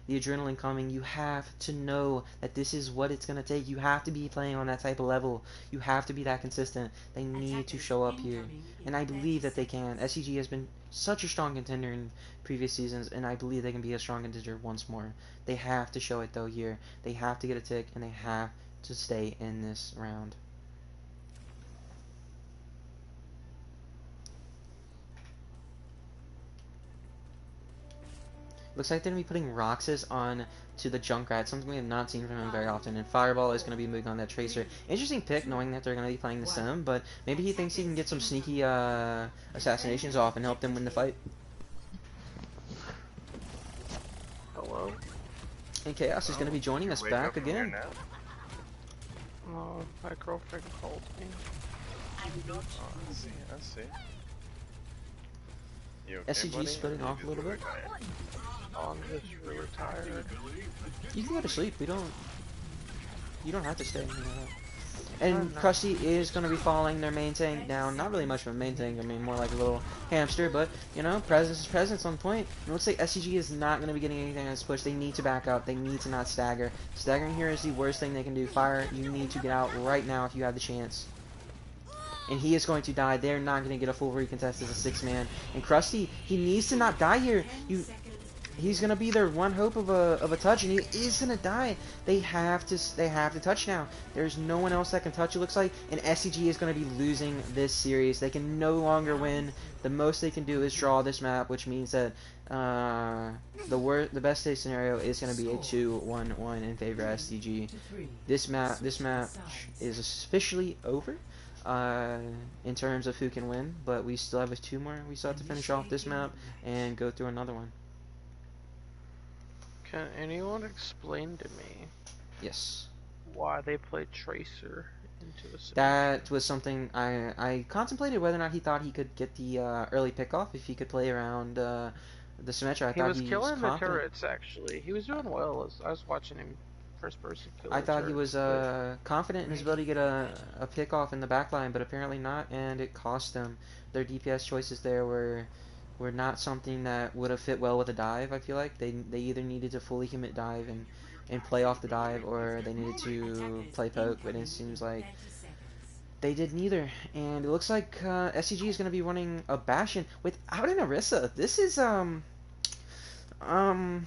A: adrenaline coming. You have to know that this is what it's gonna take. You have to be playing on that type of level. You have to be that consistent. They need to show up here, and I believe that they can. SCG has been such a strong contender in previous seasons, and I believe they can be a strong contender once more. They have to show it though here. They have to get a tick, and they have to stay in this round. Looks like they're going to be putting Roxas on to the Junkrat, something we have not seen from him very often, and Fireball is going to be moving on that Tracer. Interesting pick, knowing that they're going to be playing the Sim, but maybe he thinks he can get some sneaky assassinations off and help them win the fight.
C: Hello?
A: And Chaos is going to be joining us
B: Wake
A: back
B: up from your
A: again.
B: nap?
C: Oh, my girlfriend called me.
B: Oh, I see, I see. You okay,
A: SCG
B: buddy?
A: splitting
B: Or you
A: off a
B: just
A: little bit.
B: tired?
C: Oh, I'm just really tired.
A: You can go to sleep. You don't have to stay. And
C: no.
A: Krusty is going to be following their main tank down. Not really much of a main tank. I mean, more like a little hamster. But, you know, presence is presence on point. And it looks like SCG is not going to be getting anything on this push. They need to back up. They need to not stagger. Staggering here is the worst thing they can do. Fire, you need to get out right now if you have the chance. And he is going to die. They're not going to get a full recontest as a 6-man. And Krusty, he needs to not die here. He's going to be their one hope of a touch, and he is going to die. They have to touch now. There's no one else that can touch, it looks like, and SCG is going to be losing this series. They can no longer win. The most they can do is draw this map, which means that the best case scenario is going to be a 2-1-1 in favor of SCG. This match is officially over. In terms of who can win, but we still have 2 more. We still have to finish off this map and go through another one.
C: Can anyone explain to me
A: Yes.
C: why they played Tracer into a submission?
A: That was something I contemplated whether or not he thought he could get the early pickoff if he could play around the Symmetra. I
C: He
A: thought
C: was
A: he
C: killing the
A: confident.
C: turrets, actually. He was doing well. I was watching him first person kill
A: I
C: the
A: thought he was
C: turrets,
A: confident in his ability to get a pick off in the back line, but apparently not, and it cost them. Their DPS choices there were not something that would have fit well with a dive. I feel like they either needed to fully commit dive and play off the dive, or they needed to play poke, but it seems like they did neither. And it looks like SCG is going to be running a Bastion without an Orisa. This is I'm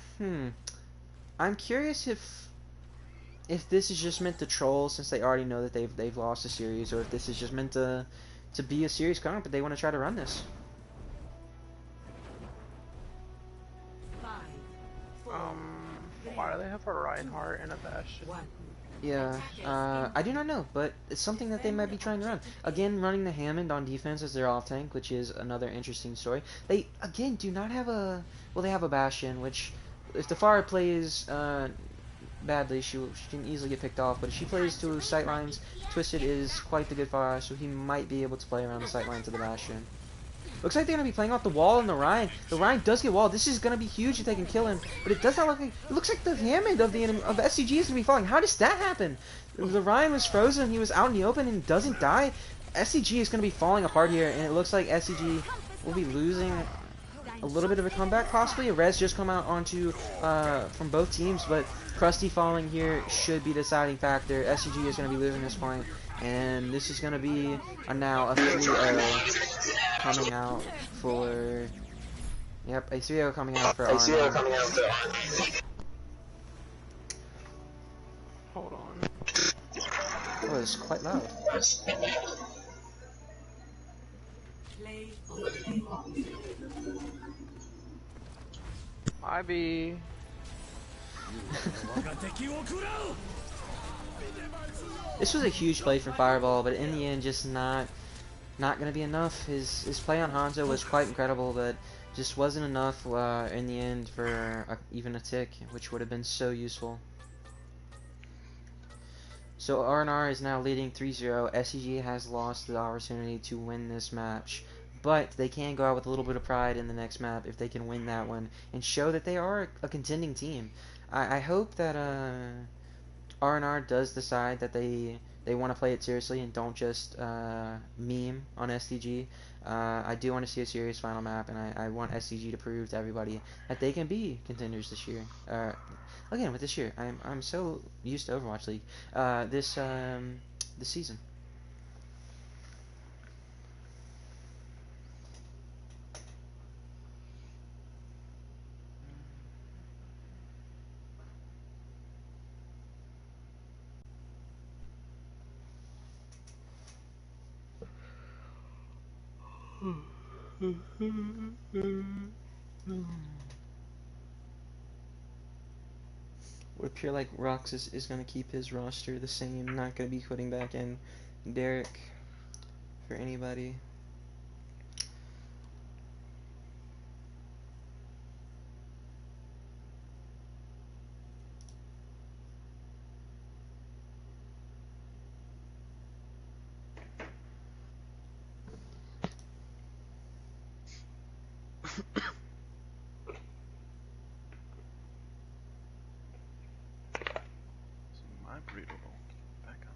A: curious if this is just meant to troll, since they already know that they've lost a series, or if this is just meant to be a serious comp, but they want to try to run this.
E: 5, 4,
C: why do they have a Reinhardt and a Bastion?
E: 1.
A: Yeah, I do not know, but it's something that they might be trying to run. Again, running the Hammond on defense as their off tank, which is another interesting story. They, again, do not have a... Well, they have a Bastion, which, if the Pharah plays badly, she can easily get picked off, but if she plays to sightlines, Twisted is quite the good Pharah, so he might be able to play around the sightlines of the Bastion. Looks like they're going to be playing off the wall and the Ryan. The Ryan does get walled. This is going to be huge if they can kill him. But it does not look like... It looks like the Hammond of SCG is going to be falling. How does that happen? The Ryan was frozen. He was out in the open and doesn't die. SCG is going to be falling apart here. And it looks like SCG will be losing a little bit of a comeback, possibly. A res just come out onto from both teams. But Krusty falling here should be the deciding factor. SCG is going to be losing this point. And this is going to be now a 3-0 coming out for... Yep, a 3-0 coming out for R&R.
C: Hold on.
A: Oh, it's quite loud.
E: Play of the game.
C: Hi, B.
A: This was a huge play from Fireball, but in the end, just not going to be enough. His play on Hanzo was quite incredible, but just wasn't enough in the end for even a tick, which would have been so useful. So R&R is now leading 3-0. SCG has lost the opportunity to win this match, but they can go out with a little bit of pride in the next map if they can win that one and show that they are a contending team. I hope that R&R does decide that they want to play it seriously and don't just meme on SDG. I do want to see a serious final map, and I want SCG to prove to everybody that they can be contenders this year. Again, with this year, I'm so used to Overwatch League. This season. Would appear like Rox is going to keep his roster the same, not going to be putting back in Derek for anybody.
B: So my burrito roll. Back up.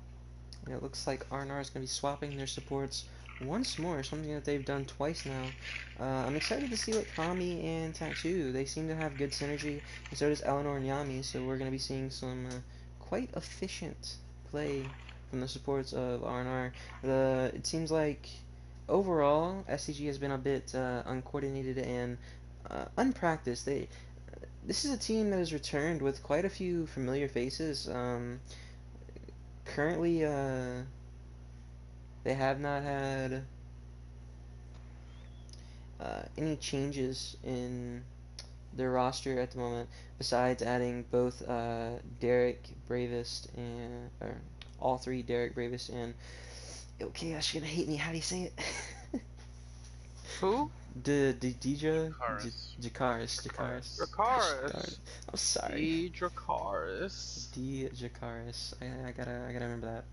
A: And it looks like R&R is going to be swapping their supports once more, something that they've done twice now. I'm excited to see what Kami and Tattoo, they seem to have good synergy, and so does Eleanor and Yami, so we're going to be seeing some quite efficient play from the supports of R&R. It seems like overall, SCG has been a bit uncoordinated and unpracticed. This is a team that has returned with quite a few familiar faces. Currently, they have not had any changes in their roster at the moment, besides adding both Derek Bravest and or all three Derek Bravest and okay, you're gonna hate me. How do you say it?
C: Who?
A: Deidre
B: Karis.
A: Jakaris. Gosh darn it.
C: Dracarys.
A: I'm sorry.
C: D. Dracarys.
A: Jakaris. I gotta remember that.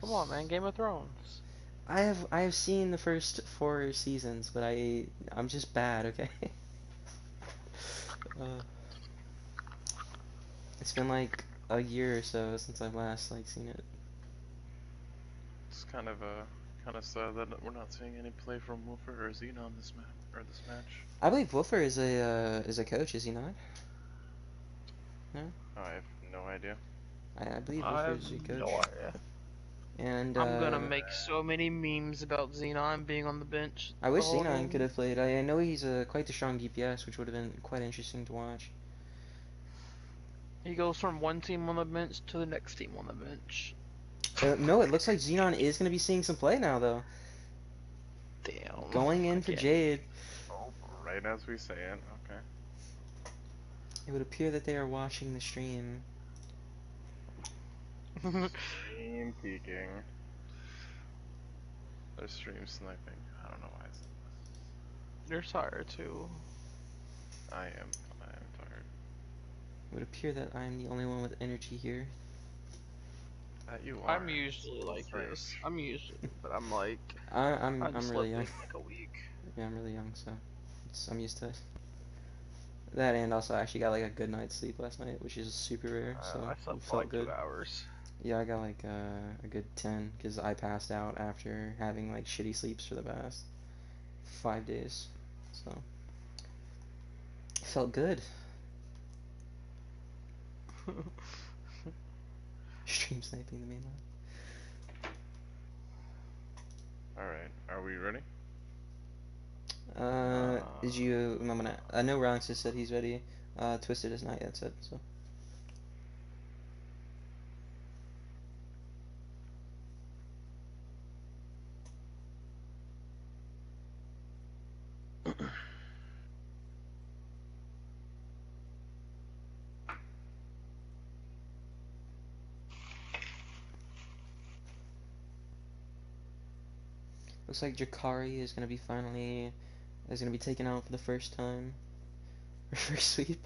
C: Come on, man.
A: Jakaris.
C: Game of Thrones.
A: I have seen the first 4 seasons, but I'm just bad. Okay. uh, it's been like a year or so since I've last seen it.
B: It's kind of sad that we're not seeing any play from Wolfer or Xenon this map or this match.
A: I believe Wolfer is a coach, is he not? No,
B: I have no idea.
A: I believe
C: I
A: Wolfer
C: have
A: is a
C: no
A: coach.
C: idea.
A: And
C: I'm gonna make so many memes about Xenon being on the bench
A: I
C: the
A: wish
C: whole
A: Xenon could
C: game.
A: have played. I know he's quite the strong DPS, which would have been quite interesting to watch.
C: He goes from one team on the bench to the next team on the bench.
A: No, it looks like Xenon is going to be seeing some play now, though.
C: Damn.
A: Going in
C: I
A: for
C: can't-
A: Jade.
B: Oh, right as we say it. Okay.
A: It would appear that they are watching the stream.
B: Stream peeking. They're stream sniping. I don't know why I said this.
C: You're tired too.
B: I am tired.
A: It would appear that I'm the only one with energy here.
B: That you are.
C: I'm usually like
B: Strange.
C: this. I'm usually, but I'm like,
A: I'm
C: I just
A: really
C: slept
A: young.
C: in like a week.
A: Yeah, I'm really young, so I'm used to it. That, and also I actually got like a good night's sleep last night, which is super rare, so
C: I
A: it
C: slept for
A: felt
C: like
A: good.
C: 2 hours.
A: Yeah, I got like a good 10 because I passed out after having like shitty sleeps for the past 5 days, so it felt good. Stream sniping the main
B: Alright, are we ready?
A: line. Did you? I'm gonna. I know Ronx has said he's ready. Twisted has not yet said so. Looks like Jakari is gonna be taken out for the first time. Reverse sweep.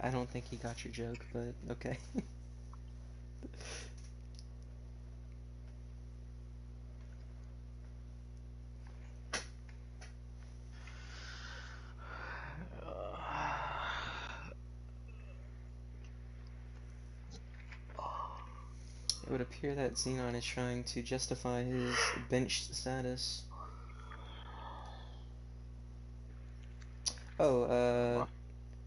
A: I don't think he got your joke, but okay. would appear that Xenon is trying to justify his benched status. Oh,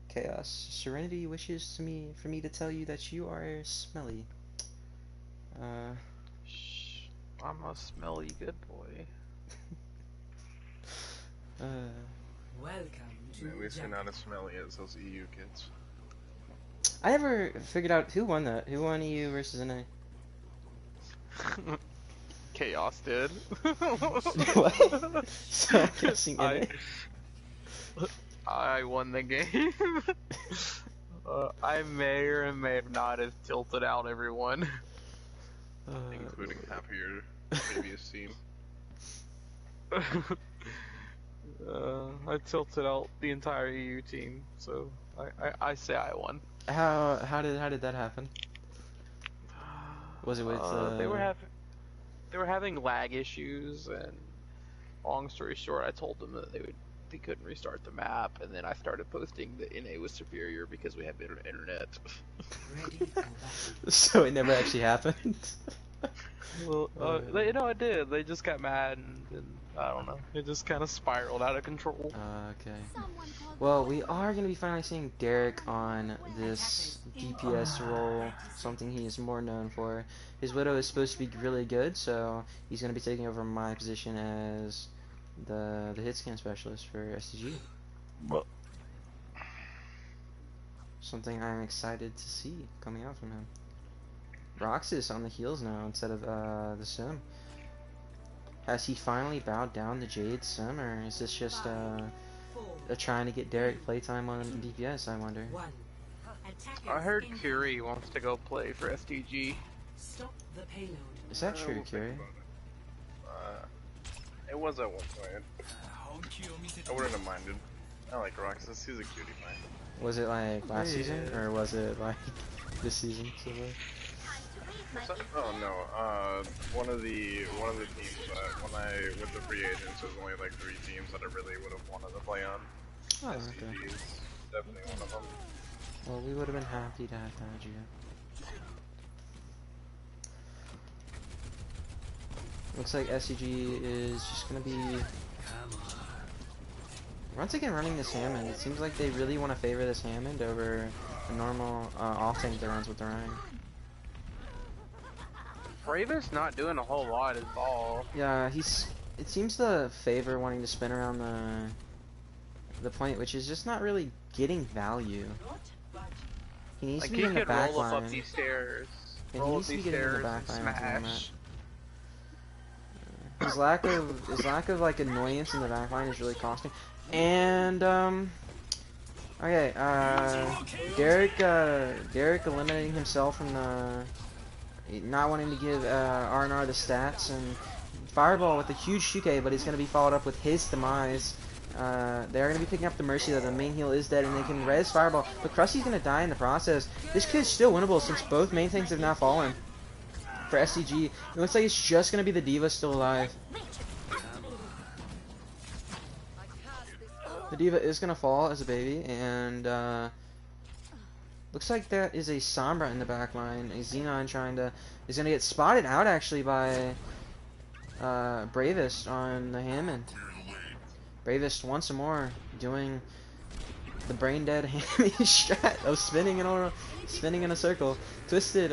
A: Chaos. Serenity wishes for me to tell you that you are smelly.
C: Shh, I'm a smelly good boy.
E: Welcome to
B: At least you're
E: jungle.
B: not as smelly as those EU kids.
A: I never figured out who won that. Who won EU versus NA?
C: Chaos did.
A: What? So I'm guessing NA.
C: I won the game. I may or may have not have tilted out everyone.
B: Including half of your previous team.
C: I tilted out the entire EU team, so I say I won.
A: How did that happen? Was it with
C: they were having lag issues, and long story short, I told them that they couldn't restart the map, and then I started posting that NA was superior because we have better internet.
E: Ready for battle.
A: So it never actually happened?
C: Well, it did. They just got mad, and I don't know. It just kind of spiraled out of control.
A: Okay. Well, we are going to be finally seeing Derek on this DPS role, something he is more known for. His Widow is supposed to be really good, so he's going to be taking over my position as the hit scan specialist for SDG.
C: Well,
A: Something I'm excited to see coming out from him. Roxas on the heels now instead of the Sim. Has he finally bowed down to Jade Sim, or is this just trying to get Derek playtime on DPS, I wonder?
C: I heard Curie wants to go play for SDG.
E: Stop the payload.
A: Is that true,
B: We'll think
A: Curie?
B: about it. It was at one point. I wouldn't have minded. I like Roxas. He's a cutie pie.
A: Was it like last season, or was it like this season? So
B: Oh no, one of the teams that when I with the free agents, there's only like 3 teams that I really would have wanted to play on.
A: oh,
B: SDG
A: okay.
B: is definitely one of them.
A: Well, we would have been happy to have had you. Looks like SCG is just gonna be once again running this Hammond. It seems like they really want to favor this Hammond over a normal off tank that runs with the Rhine.
C: Bravest not doing a whole lot at all.
A: Yeah, it seems to favor wanting to spin around the point, which is just not really getting value. He needs
C: Like
A: to be
C: he
A: in the
C: could
A: back
C: roll up
A: line.
C: these stairs,
A: Yeah, he
C: roll up
A: needs to be
C: these
A: getting in the
C: stairs,
A: back
C: and
A: line to win
C: smash.
A: His lack of like annoyance in the back line is really costing. And okay, Derek eliminating himself from the not wanting to give R&R the stats, and Fireball with a huge Shuke, but it's going to be followed up with his demise. They're going to be picking up the Mercy though. The main heal is dead, and they can res Fireball, but Krusty's going to die in the process. This kid's still winnable since both main tanks have now fallen. For SCG, it looks like it's just going to be the D.Va still alive. The D.Va is going to fall as a baby, and looks like that is a Sombra in the back line. A Xenon is going to get spotted out actually by Bravest on the Hammond. Bravest once more doing the brain dead hammy strat of spinning in a circle. Twisted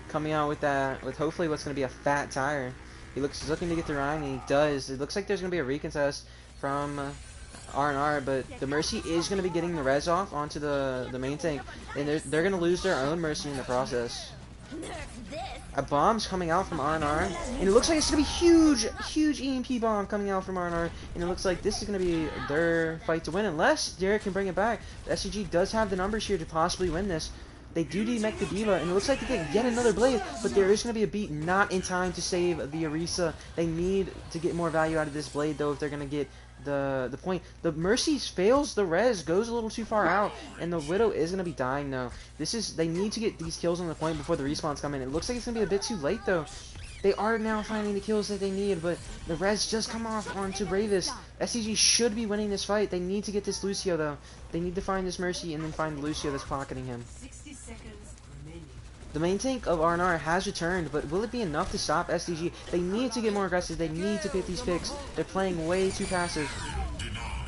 A: coming out with hopefully what's going to be a fat tire. He's looking to get the Rhine, and he does. It looks like there's going to be a recontest from R&R, but the Mercy is going to be getting the res off onto the main tank, and they're going to lose their own Mercy in the process. A bomb's coming out from R&R, and it looks like it's going to be huge EMP bomb coming out from R&R, and it looks like this is going to be their fight to win, unless Derek can bring it back. The SCG does have the numbers here to possibly win this. They do demech the D.Va, and it looks like they get yet another blade, but there is going to be a beat not in time to save the Orisa. They need to get more value out of this blade, though, if they're going to get the point. The Mercy fails the res, goes a little too far out, and the Widow is going to be dying, though. They need to get these kills on the point before the respawns come in. It looks like it's going to be a bit too late, though. They are now finding the kills that they need, but the res just come off onto Bravest. SCG should be winning this fight. They need to get this Lucio, though. They need to find this Mercy and then find Lucio that's pocketing him.
E: 60 seconds remaining.
A: The main tank of R&R has returned, but will it be enough to stop SDG? They need to get more aggressive. They need to pick these picks. They're playing way too passive.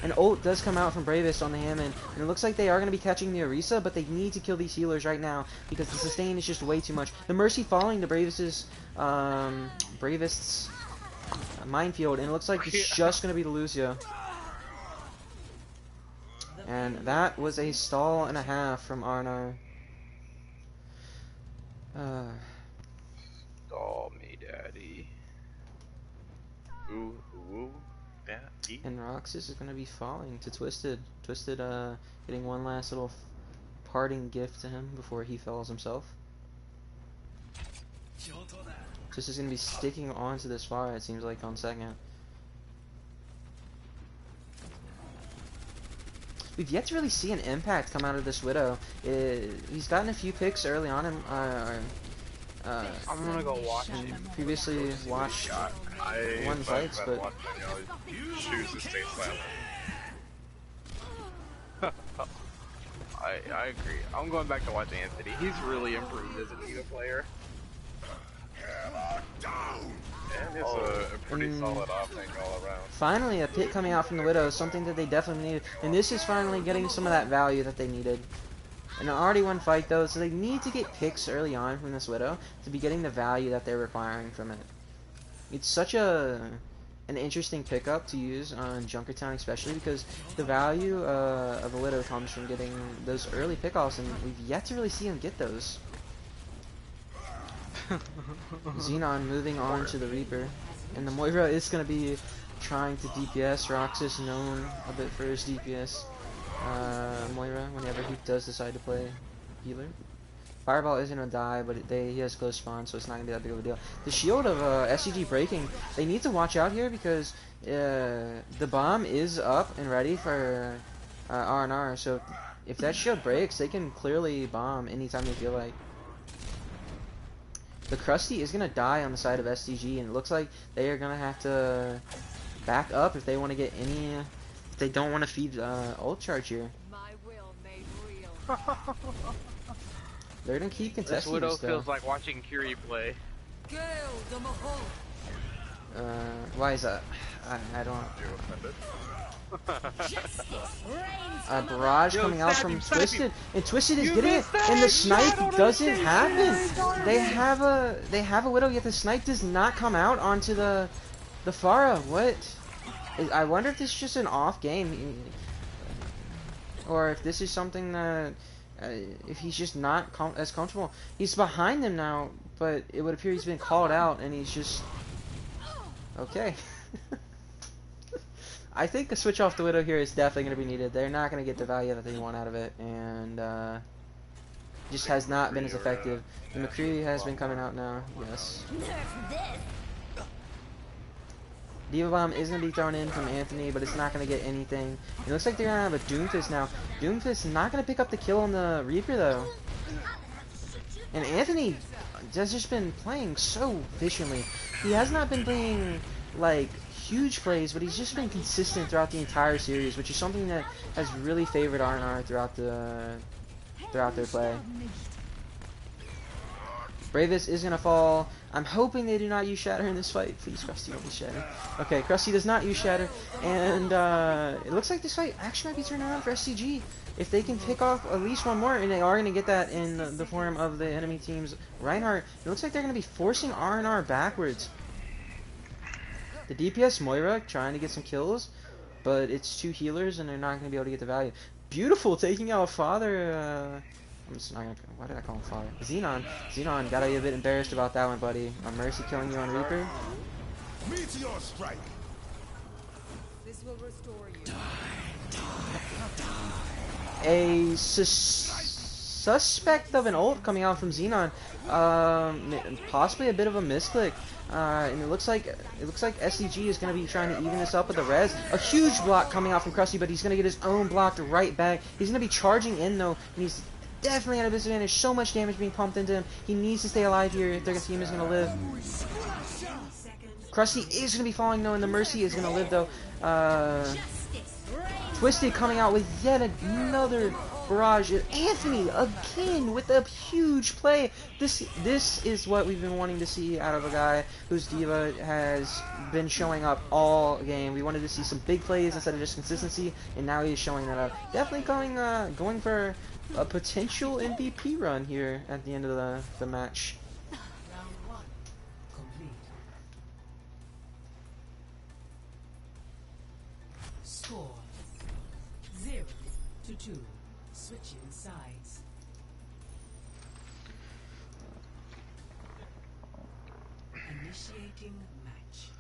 A: An ult does come out from Bravest on the Hammond, and it looks like they are going to be catching the Orisa, but they need to kill these healers right now because the sustain is just way too much. The Mercy following the Bravest's minefield, and it looks like it's just going to be the Lucio. And that was a stall and a half from R&R.
C: Stall me, daddy.
B: Ooh, ooh, daddy.
A: And Roxas is going to be falling to Twisted. Twisted getting one last little parting gift to him before he fells himself. Twisted's going to be sticking onto this fire, it seems like, on second. We've yet to really see an impact come out of this Widow. He's gotten a few picks early on.
C: I'm gonna go watch him.
A: Previously watched one fights, but
B: choose to stay silent.
C: I agree. I'm going back to watch Anthony. He's really improved as a Diva player.
B: And it's a pretty solid offense all around.
A: Finally, a pick coming out from the Widow, something that they definitely needed. And this is finally getting some of that value that they needed. And already one fight though, so they need to get picks early on from this Widow to be getting the value that they're requiring from it. It's such an interesting pickup to use on Junkertown, especially because the value of a Widow comes from getting those early pickoffs, and we've yet to really see him get those. Xenon moving on to the Reaper, and the Moira is going to be trying to DPS. Roxas known a bit for his DPS. Moira, whenever he does decide to play healer. Fireball is going to die, but he has close spawn, so it's not going to be that big of a deal. The shield of SDG breaking, they need to watch out here because the bomb is up and ready for R&R, so if that shield breaks, they can clearly bomb anytime they feel like. The Krusty is going to die on the side of SDG, and it looks like they are going to have to back up if they want to get any... If they don't want to feed ult charge here.
F: My will made real.
A: They're going to keep contesting
C: This Widow
A: this, though.
C: feels like watching Curie play.
F: Kill the Mahal.
A: Why is that? I don't... A barrage coming out from Twisted, and Twisted is getting it, and the snipe doesn't happen. They have a Widow, yet the snipe does not come out onto the Pharah. What? I wonder if this is just an off game, or if this is something that if he's just not as comfortable. He's behind them now, but it would appear he's been called out, and he's just okay. I think a switch off the Widow here is definitely going to be needed. They're not going to get the value that they want out of it, and just has not been as effective. The McCree has been coming out now, yes. Diva Bomb is going to be thrown in from Anthony, but it's not going to get anything. It looks like they're going to have a Doomfist now. Doomfist not going to pick up the kill on the Reaper, though. And Anthony has just been playing so efficiently. He has not been playing, like, huge plays, but he's just been consistent throughout the entire series, which is something that has really favored R&R throughout their play. Bravest is gonna fall. I'm hoping they do not use Shatter in this fight. Please, Krusty, don't use Shatter. Okay, Krusty does not use Shatter, and it looks like this fight actually might be turned around for SCG. If they can pick off at least one more, and they are going to get that in the form of the enemy team's Reinhardt, it looks like they're going to be forcing R&R backwards. The DPS Moira trying to get some kills, but it's two healers and they're not going to be able to get the value. Beautiful, taking out Father. I'm just not gonna. Why did I call him Father? Xenon. Xenon, gotta be a bit embarrassed about that one, buddy. On Mercy killing you on Reaper.
H: Meteor strike.
F: This will restore you.
A: A suspect of an ult coming out from Xenon. Possibly a bit of a misclick. And it looks like SDG is going to be trying to even this up with the res. A huge block coming out from Krusty, but he's going to get his own blocked right back. He's going to be charging in though, and he's definitely at a disadvantage. So much damage being pumped into him. He needs to stay alive here if their team is going to live. Krusty is going to be falling though, and the Mercy is going to live though. Twisted coming out with yet another barrage. Anthony again with a huge play. This is what we've been wanting to see out of a guy whose diva has been showing up all game. We wanted to see some big plays instead of just consistency, and now he's showing that up. Definitely going for a potential MVP run here at the end of the match.
E: Round 1 complete. Score 0-2. Switching sides. Initiating match.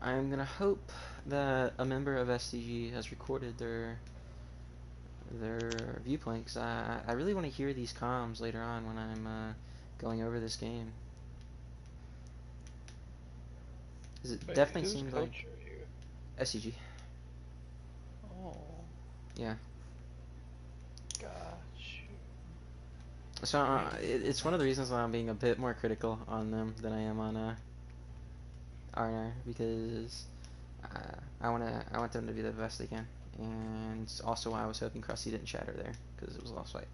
A: I'm gonna hope that a member of SDG has recorded their viewpoint, because I really want to hear these comms later on when I'm going over this game. 'Cause it definitely seems like SDG.
C: Oh,
A: Yeah.
C: gosh.
A: So it's one of the reasons why I'm being a bit more critical on them than I am on R&R, because I want them to be the best they can, and it's also why I was hoping Krusty didn't shatter there, because it was a lost fight.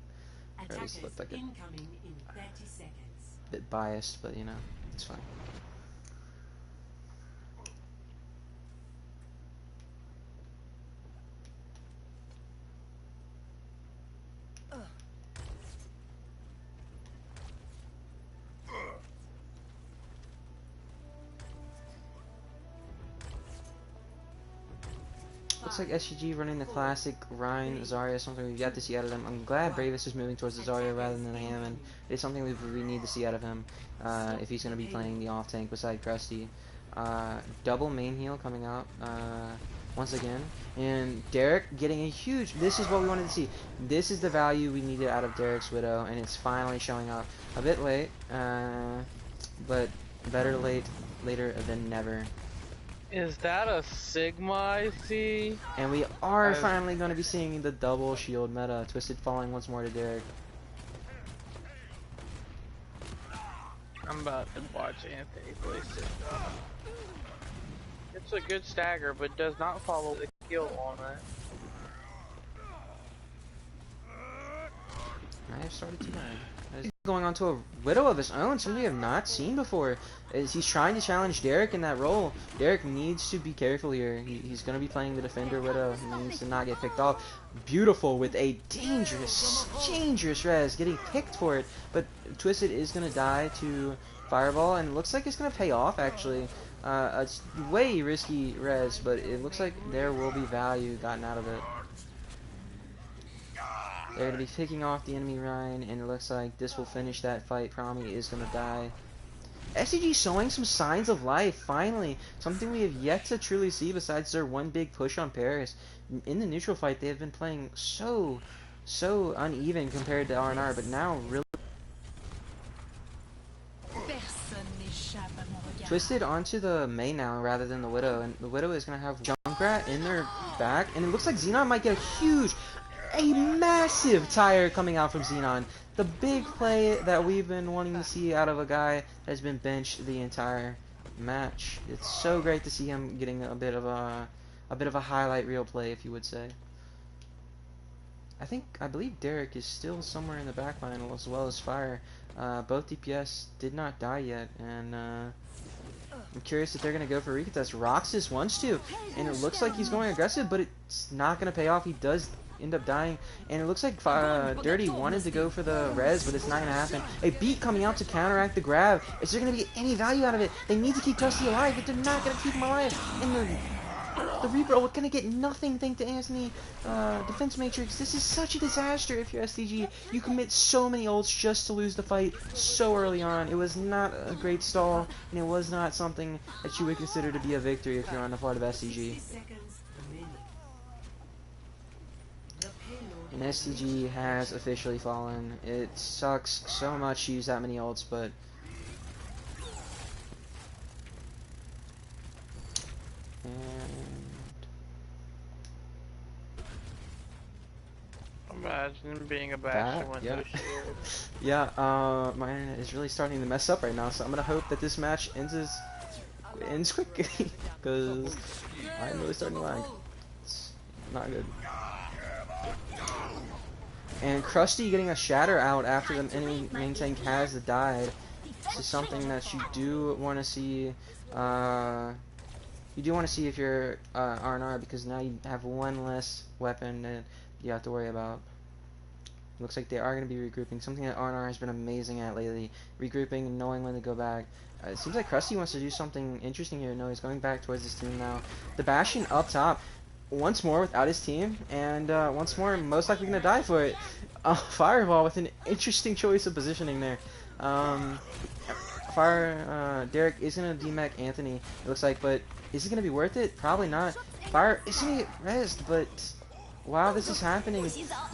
A: Or at least it looked like it.
E: Incoming in 30 seconds.
A: A bit biased, but you know, it's fine. Looks like SGG running the classic Rhine Zarya, something we've yet to see out of them. I'm glad Bravus is moving towards the Zarya rather than the Hammond. It's something we need to see out of him if he's going to be playing the off tank beside Krusty. Double main heal coming out once again. And Derek getting a huge... This is what we wanted to see. This is the value we needed out of Derek's Widow, and it's finally showing up. A bit late, but better later than never.
C: Is that a Sigma I see?
A: And we are finally going to be seeing the double shield meta. Twisted falling once more to Derek.
C: I'm about to watch Anthony play Sigma. It's a good stagger, but does not follow the kill on it.
A: I have started to lag. He's going on to a Widow of his own, something we have not seen before. As he's trying to challenge Derek in that role. Derek needs to be careful here. He's going to be playing the Defender Widow. He needs to not get picked off. Beautiful with a dangerous res. Getting picked for it. But Twisted is going to die to Fireball, and it looks like it's going to pay off, actually. It's way risky res, but it looks like there will be value gotten out of it. They're going to be picking off the enemy Rhine, and it looks like this will finish that fight. Promi is going to die. SDG showing some signs of life, finally. Something we have yet to truly see besides their one big push on Paris. In the neutral fight, they have been playing so uneven compared to R&R, but now really... Twisted onto the Mei now rather than the Widow, and the Widow is going to have Junkrat in their back, and it looks like Xenon might get a massive tire coming out from Xenon. The big play that we've been wanting to see out of a guy that has been benched the entire match. It's so great to see him getting a bit of a highlight reel play, if you would say. I believe Derek is still somewhere in the back line as well as Fire. Both DPS did not die yet, and I'm curious if they're going to go for recontest. Roxas wants to, and it looks like he's going aggressive, but it's not going to pay off. He does end up dying, and it looks like Dirty wanted to go for the res, but it's not going to happen. A beat coming out to counteract the grab. Is there going to be any value out of it? They need to keep Krusty alive, but they're not going to keep him alive. And the Reaper, we're going to get nothing thanks to Anthony Defense Matrix. This is such a disaster if you're SDG. You commit so many ults just to lose the fight so early on. It was not a great stall, and it was not something that you would consider to be a victory if you're on the part of SDG. And SDG has officially fallen. It sucks so much to use that many ults, but...
C: I'm about Imagine being a
A: That,
C: Bastion with
A: yeah.
C: no shield.
A: Yeah, my internet is really starting to mess up right now, so I'm gonna hope that this match ends quickly, because I'm really starting to lag. It's not good. And Krusty getting a shatter out after the enemy main tank has died. This is something that you do want to see. You do want to see if you're R&R, because now you have one less weapon that you have to worry about. Looks like they are going to be regrouping, something that R&R has been amazing at lately. Regrouping and knowing when to go back. It seems like Krusty wants to do something interesting here. No, he's going back towards his team now. The Bastion up top, once more without his team, and once more most likely going to die for it. Fireball with an interesting choice of positioning there. Derek is going to demech Anthony, it looks like, but is it going to be worth it? Probably not. Fire is going to get rezzed, but while this is happening,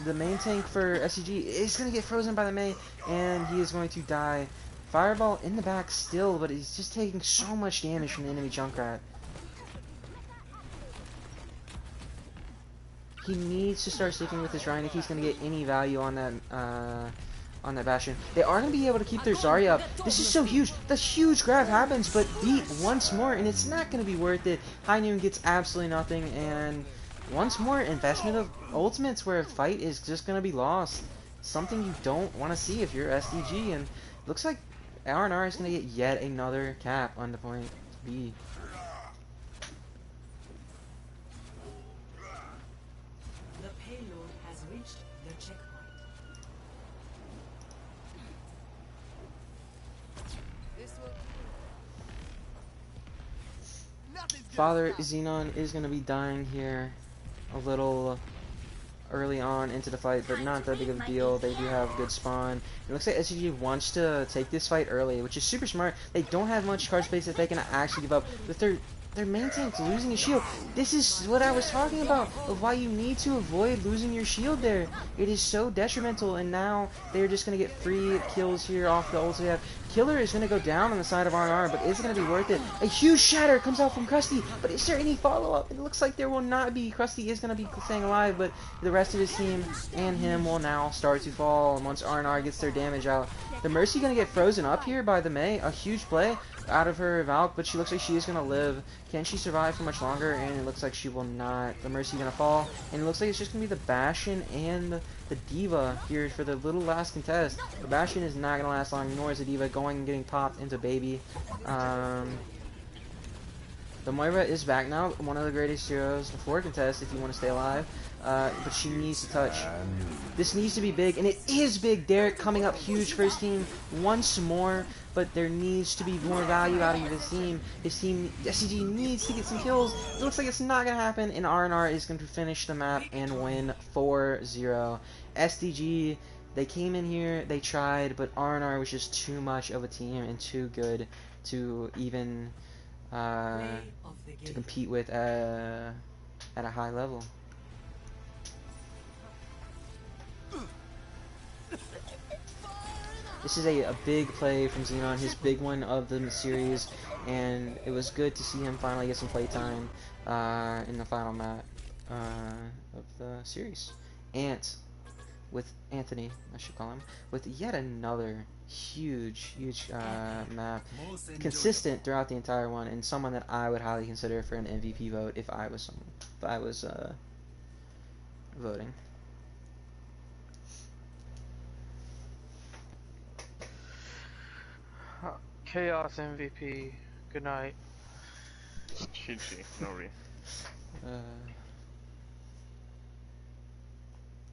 A: the main tank for SDG is going to get frozen by the Mei, and he is going to die. Fireball in the back still, but he's just taking so much damage from the enemy Junkrat. He needs to start sticking with his Rhine if he's going to get any value on that Bastion. They are going to be able to keep their Zarya up. This is so huge. The huge grab happens, but beat once more, and it's not going to be worth it. High Noon gets absolutely nothing, and once more investment of ultimates where a fight is just going to be lost. Something you don't want to see if you're SDG, and looks like R&R is going to get yet another cap on the point B.
E: The payload has reached the checkpoint.
F: This will
A: Father Xenon is going to be dying here a little early on into the fight, but not that big of a deal. They do have good spawn. It looks like SCG wants to take this fight early, which is super smart. They don't have much card space that they can actually give up. With their main tank's losing his shield. This is what I was talking about, of why you need to avoid losing your shield there. It is so detrimental, and now they're just going to get free kills here off the ults they have. Killer is going to go down on the side of R&R, but is it going to be worth it? A huge shatter comes out from Krusty, but is there any follow-up? It looks like there will not be. Krusty is going to be staying alive, but the rest of his team and him will now start to fall once R&R gets their damage out. The Mercy going to get frozen up here by the Mei. A huge play out of her Valk, but she looks like she is going to live. Can she survive for much longer? And it looks like she will not. The Mercy going to fall, and it looks like it's just going to be the Bastion and the D.Va here for the little last contest. The Bastion is not going to last long, nor is the D.Va going and getting popped into baby. The Moira is back now, one of the greatest heroes for contest if you want to stay alive. But she needs to touch. This needs to be big, and it is big. Derek coming up huge for his team once more, but there needs to be more value out of his team. His team, SCG, needs to get some kills. It looks like it's not going to happen, and R&R is going to finish the map and win 4-0. SDG, they came in here, they tried, but R&R was just too much of a team and too good to even to compete with at a high level. This is a big play from Xenon, his big one of the series, and it was good to see him finally get some playtime in the final map of the series. With Anthony, I should call him, with yet another huge map, consistent throughout the entire one, and someone that I would highly consider for an MVP vote if I was voting.
C: Chaos MVP. Good night.
B: GG, no re.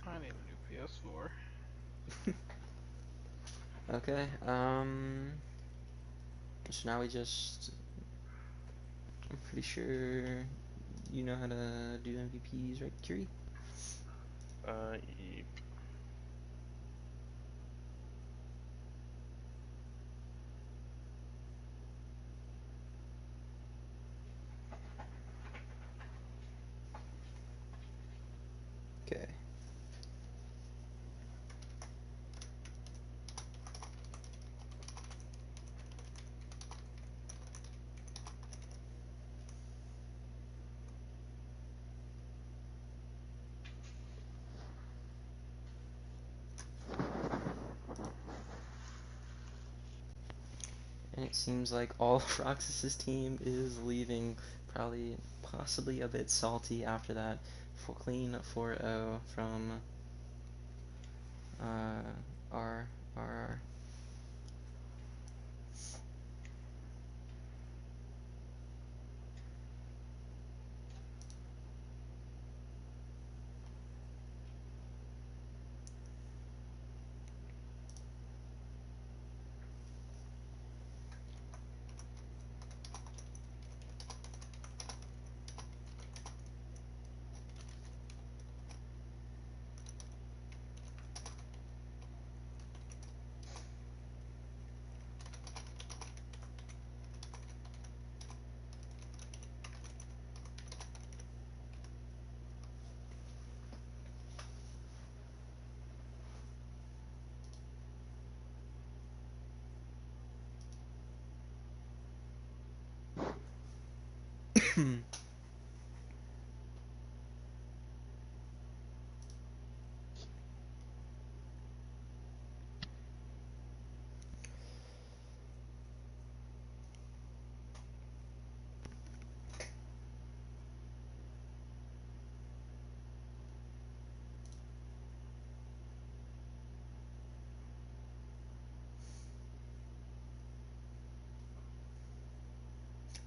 C: I need a new PS4.
A: Okay, so now we just, I'm pretty sure you know how to do MVPs, right, Kiri?
B: Yep.
A: Okay. And it seems like all of Roxas's team is leaving, probably, possibly a bit salty after that clean 4-0 from our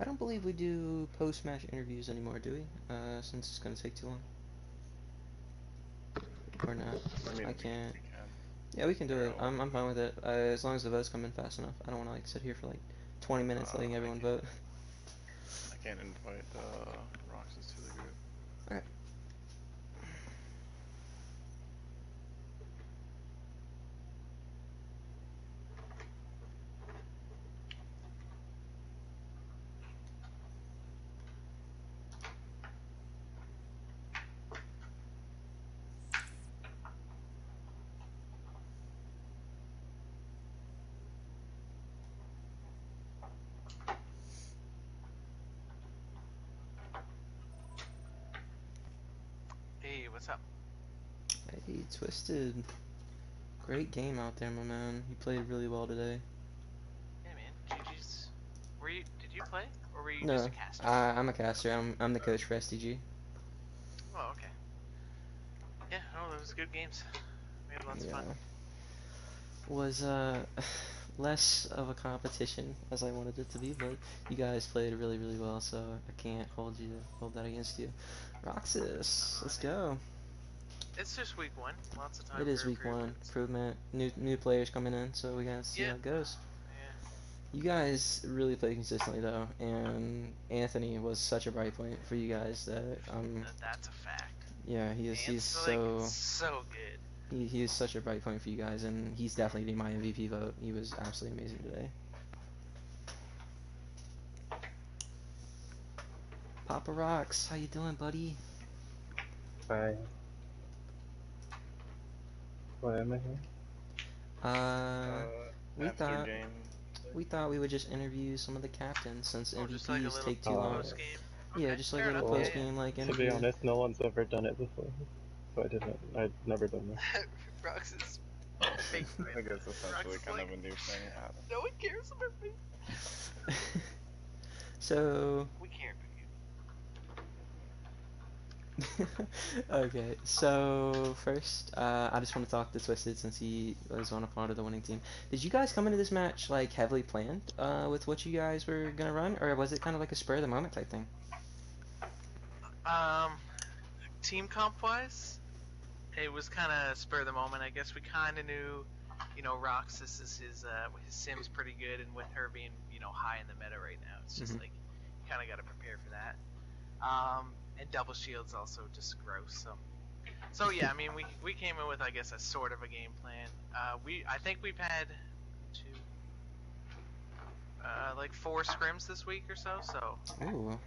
A: I don't believe we do post-match interviews anymore, do we? Since it's gonna take too long. Or not.
B: I mean,
A: I can't.
B: we can.
A: Yeah, we can do it.
B: Yeah,
A: I'm fine with it. As long as the votes come in fast enough. I don't want to like sit here for like 20 minutes letting everyone vote.
B: I can't invite Roxas to the group.
A: Okay.
I: Hey, what's up?
A: Hey, Twisted. Great game out there, my man. You played really well today.
I: Hey man, GG's. Did you play? Or were you just a
A: No,
I: caster?
A: I'm a caster. I'm the coach for SDG.
I: Oh, okay. Yeah, no, those good games. We had lots of fun.
A: Was less of a competition as I wanted it to be, but you guys played really, really well, so I can't hold that against you. Roxas, let's go.
I: It's just week 1. Lots of time
A: It is
I: for
A: week one.
I: improvements.
A: Improvement. New players coming in, so we gotta see how it goes.
I: Yeah.
A: You guys really play consistently though, and Anthony was such a bright point for you guys that
I: That's a fact.
A: yeah, he's
I: Like, so good.
A: he is such a bright point for you guys, and he's definitely getting my MVP vote. He was absolutely amazing today. Papa Rocks, how you doing, buddy?
J: Hi. Why am I here?
A: We
B: After
A: thought
B: game.
A: we thought we would just interview some of the captains since
I: Oh, just like a
A: MVPs
I: little
A: take too long.
I: post game.
A: Yeah,
I: Okay,
A: just like a
I: fair
A: little
I: enough.
A: post game like
J: To
A: interview.
J: be honest, no one's ever done it before. So I've never done this.
I: Roxas.
B: I think it's essentially kind of a new thing.
I: No one cares about me.
A: So
I: We care about
A: okay, so first, I just want to talk to Twisted since he was on a part of the winning team. Did you guys come into this match like heavily planned with what you guys were gonna run, or was it kind of like a spur of the moment type thing?
I: Team comp wise, it was kind of spur of the moment. I guess we kind of knew, Roxas is his sim's pretty good, and with her being high in the meta right now, it's just like you kind of got to prepare for that. And double shield's also just gross. So yeah, I mean we came in with I guess a sort of a game plan. I think we've had like 4 scrims this week or so. So
A: Ooh.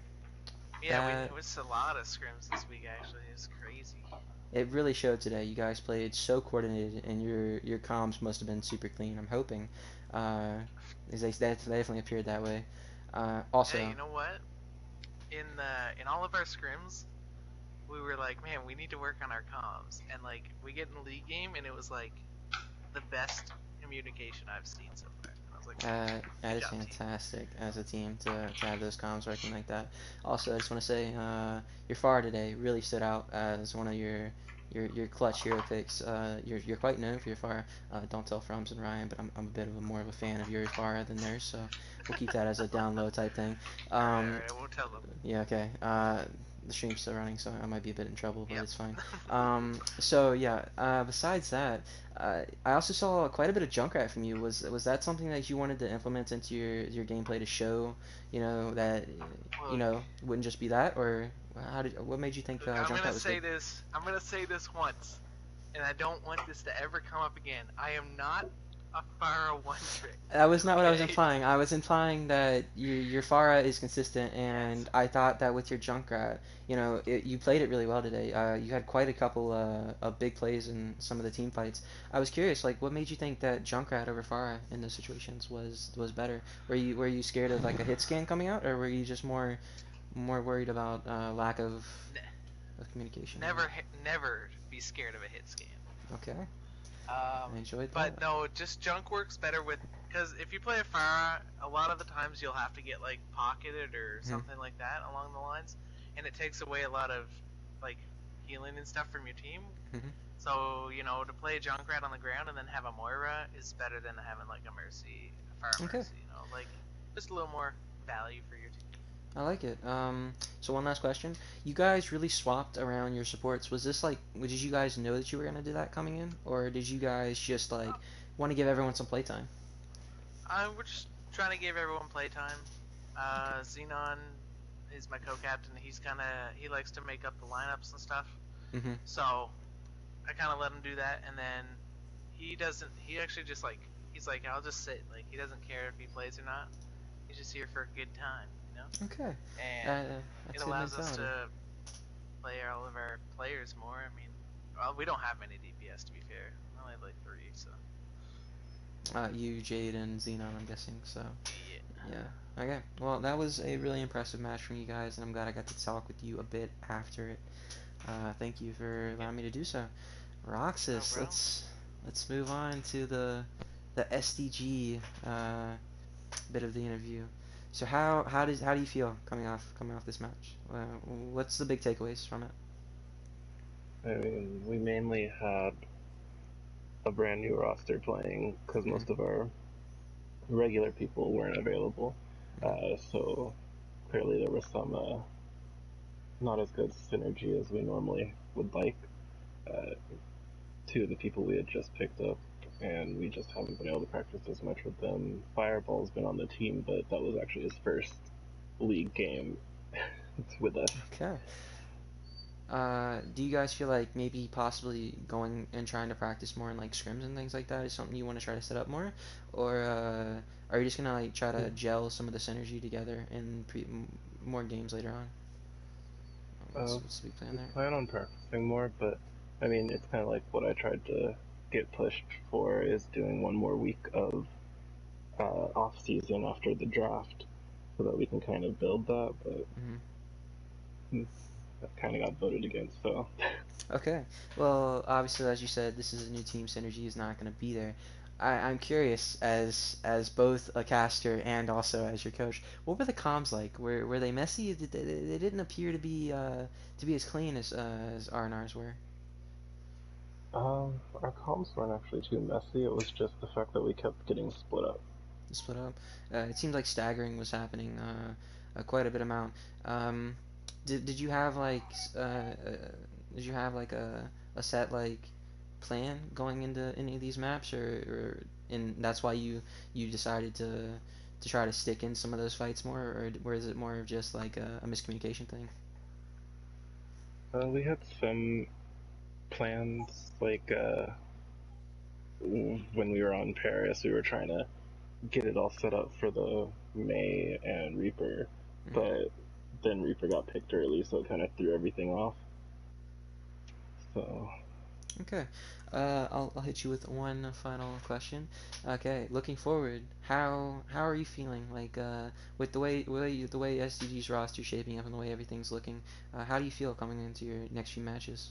I: yeah, it was a lot of scrims this week actually. It's crazy.
A: It really showed today. You guys played so coordinated, and your comms must have been super clean. I'm hoping, they definitely appeared that way. Also,
I: Hey, you know what? In all of our scrims, we were like, man, we need to work on our comms, and like we get in the league game, and it was like the best communication I've seen so far. And I was like,
A: That
I: good
A: is
I: job, team.
A: fantastic as a team to have those comms working like that. Also, I just want to say your FAR today really stood out as one of your clutch hero picks. You're quite known for your FAR. Don't tell Frums and Ryan, but I'm a bit of more of a fan of your FAR than theirs, so we'll keep that as a down low type thing.
I: Alright, I won't tell them.
A: Yeah, okay. The stream's still running, so I might be a bit in trouble, but
I: Yep.
A: it's fine. So yeah. Besides that, I also saw quite a bit of Junkrat from you. Was that something that you wanted to implement into your gameplay to show, that wouldn't just be that, or what made you think
I: Look, I'm gonna
A: Junkrat was
I: say
A: good?
I: this. I'm gonna say this once, and I don't want this to ever come up again. I am not a Pharah one trick.
A: That was not what I was
I: Okay.
A: implying. I was implying that your Pharah is consistent, and
I: Yes.
A: I thought that with your Junkrat, you played it really well today. You had quite a couple of big plays in some of the team fights. I was curious, like, what made you think that Junkrat over Pharah in those situations was better? Were you scared of like a hit scan coming out, or were you just more worried about lack of communication?
I: Never be scared of a hit scan.
A: Okay, I enjoyed
I: But
A: that.
I: no, just junk works better with, because if you play a Pharah, a lot of the times you'll have to get like pocketed or something like that along the lines, and it takes away a lot of like healing and stuff from your team.
A: Mhm.
I: So to play a Junkrat on the ground and then have a Moira is better than having like a Mercy, a Pharah
A: Okay.
I: Mercy. Like just a little more value for your team.
A: I like it. So one last question. You guys really swapped around your supports. Was this like, did you guys know that you were gonna do that coming in, or did you guys just like want to give everyone some playtime?
I: We're just trying to give everyone playtime. Xenon is my co-captain. He likes to make up the lineups and stuff.
A: Mm-hmm.
I: So I kind of let him do that, and then he doesn't. He actually just he's like, I'll just sit. Like he doesn't care if he plays or not. He's just here for a good time,
A: Okay.
I: And
A: That's
I: it
A: a good
I: allows us
A: mentality.
I: to play all of our players more. I mean, well, we don't have many DPS to be fair. We only have like 3, so.
A: You, Jade, and Xenon, I'm guessing. So.
I: Yeah.
A: Yeah. Okay. Well, that was a really impressive match from you guys, and I'm glad I got to talk with you a bit after it. Thank you for allowing me to do so. Roxas,
I: No
A: let's move on to the SDG bit of the interview. So how do you feel coming off this match? What's the big takeaways from it?
J: I mean, we mainly had a brand new roster playing because most of our regular people weren't available. So clearly there was some not as good synergy as we normally would like. Two of the people we had just picked up, and we just haven't been able to practice as much with them. Fireball's been on the team, but that was actually his first league game with us.
A: Okay. Do you guys feel like maybe possibly going and trying to practice more in like scrims and things like that is something you want to try to set up more, or are you just gonna like try to gel some of the synergy together in more games later on? What's the big plan
J: We
A: there?
J: plan on practicing more, but I mean, it's kind of like what I tried to get pushed for is doing one more week of off season after the draft, so that we can kind of build that. But that kind of got voted against. So
A: Okay. Well, obviously, as you said, this is a new team. Synergy is not going to be there. I'm curious, as both a caster and also as your coach, what were the comms like? Were they messy? They didn't appear to be as clean as R&R's were.
J: our comms weren't actually too messy. It was just the fact that we kept getting split up.
A: Split up. It seemed like staggering was happening quite a bit amount. Um, did you have like a set like plan going into any of these maps, or and that's why you decided to try to stick in some of those fights more, or is it more of just like a miscommunication thing?
J: We had some plans, like when we were on Paris, we were trying to get it all set up for the May and Reaper, but then Reaper got picked early, so it kind of threw everything off. So.
A: Okay, I'll hit you with one final question. Okay, looking forward, how are you feeling? Like with the way SDG's roster shaping up and the way everything's looking, how do you feel coming into your next few matches?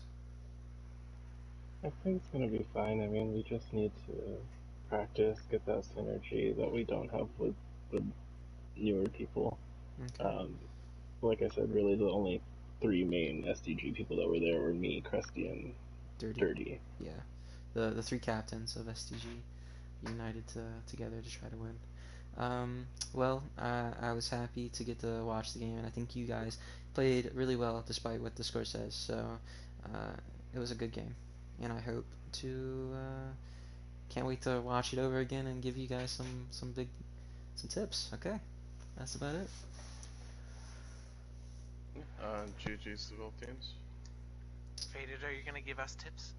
J: I think it's gonna be fine. I mean, we just need to practice, get that synergy that we don't have with the newer people.
A: Okay.
J: Like I said, really the only three main SDG people that were there were me, Krusty, and
A: Dirty.
J: Dirty.
A: Yeah. The three captains of SDG united together to try to win. Well, I was happy to get to watch the game, and I think you guys played really well despite what the score says. So it was a good game, and I hope to can't wait to watch it over again and give you guys some tips. Okay, that's about it.
B: GG's to both teams.
I: Faded, are you gonna give us tips?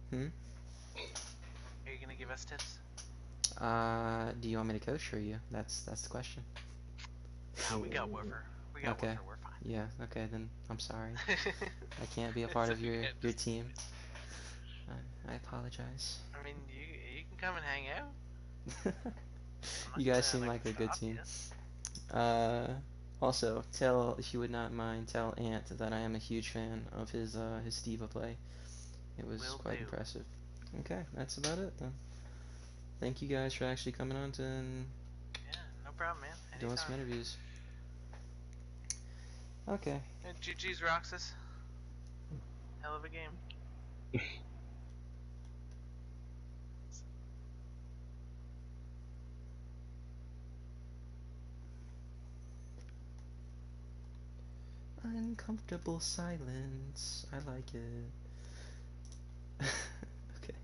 A: Hmm.
I: Are you gonna give us tips?
A: Do you want me to coach for you? That's the question.
I: No, we got Woofer. We got
A: Okay.
I: Woofer. We're fine.
A: Yeah. Okay. Then I'm sorry. I can't be a part of your team. I apologize.
I: I mean, you can come and hang out.
A: You guys seem like a good team. Also, if you would not mind, tell Ant that I am a huge fan of his Steva play. It was quite impressive. Okay, that's about it then. Thank you guys for actually coming on and
I: Yeah, no problem, man.
A: doing some interviews. Okay.
I: GG's Roxas. Hell of a game.
A: Uncomfortable silence. I like it. Okay.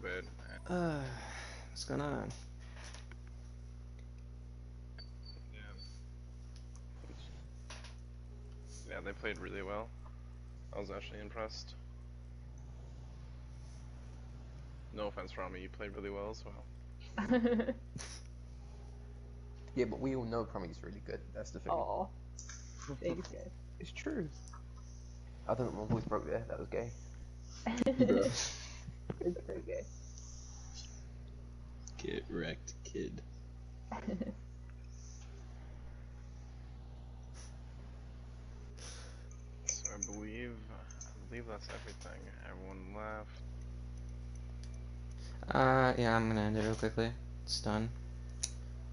B: Bad.
A: What's going on?
B: Yeah, they played really well. I was actually impressed. No offense, Rami, you played really well as well.
K: Yeah, but we all know Promi's really good. That's the thing.
L: Oh, thanks, guys.
K: It's true. I don't know, my voice broke there. That was gay.
L: It's pretty gay.
M: Get wrecked, kid.
B: So I believe that's everything. Everyone left.
A: Yeah, I'm gonna end it real quickly. It's done.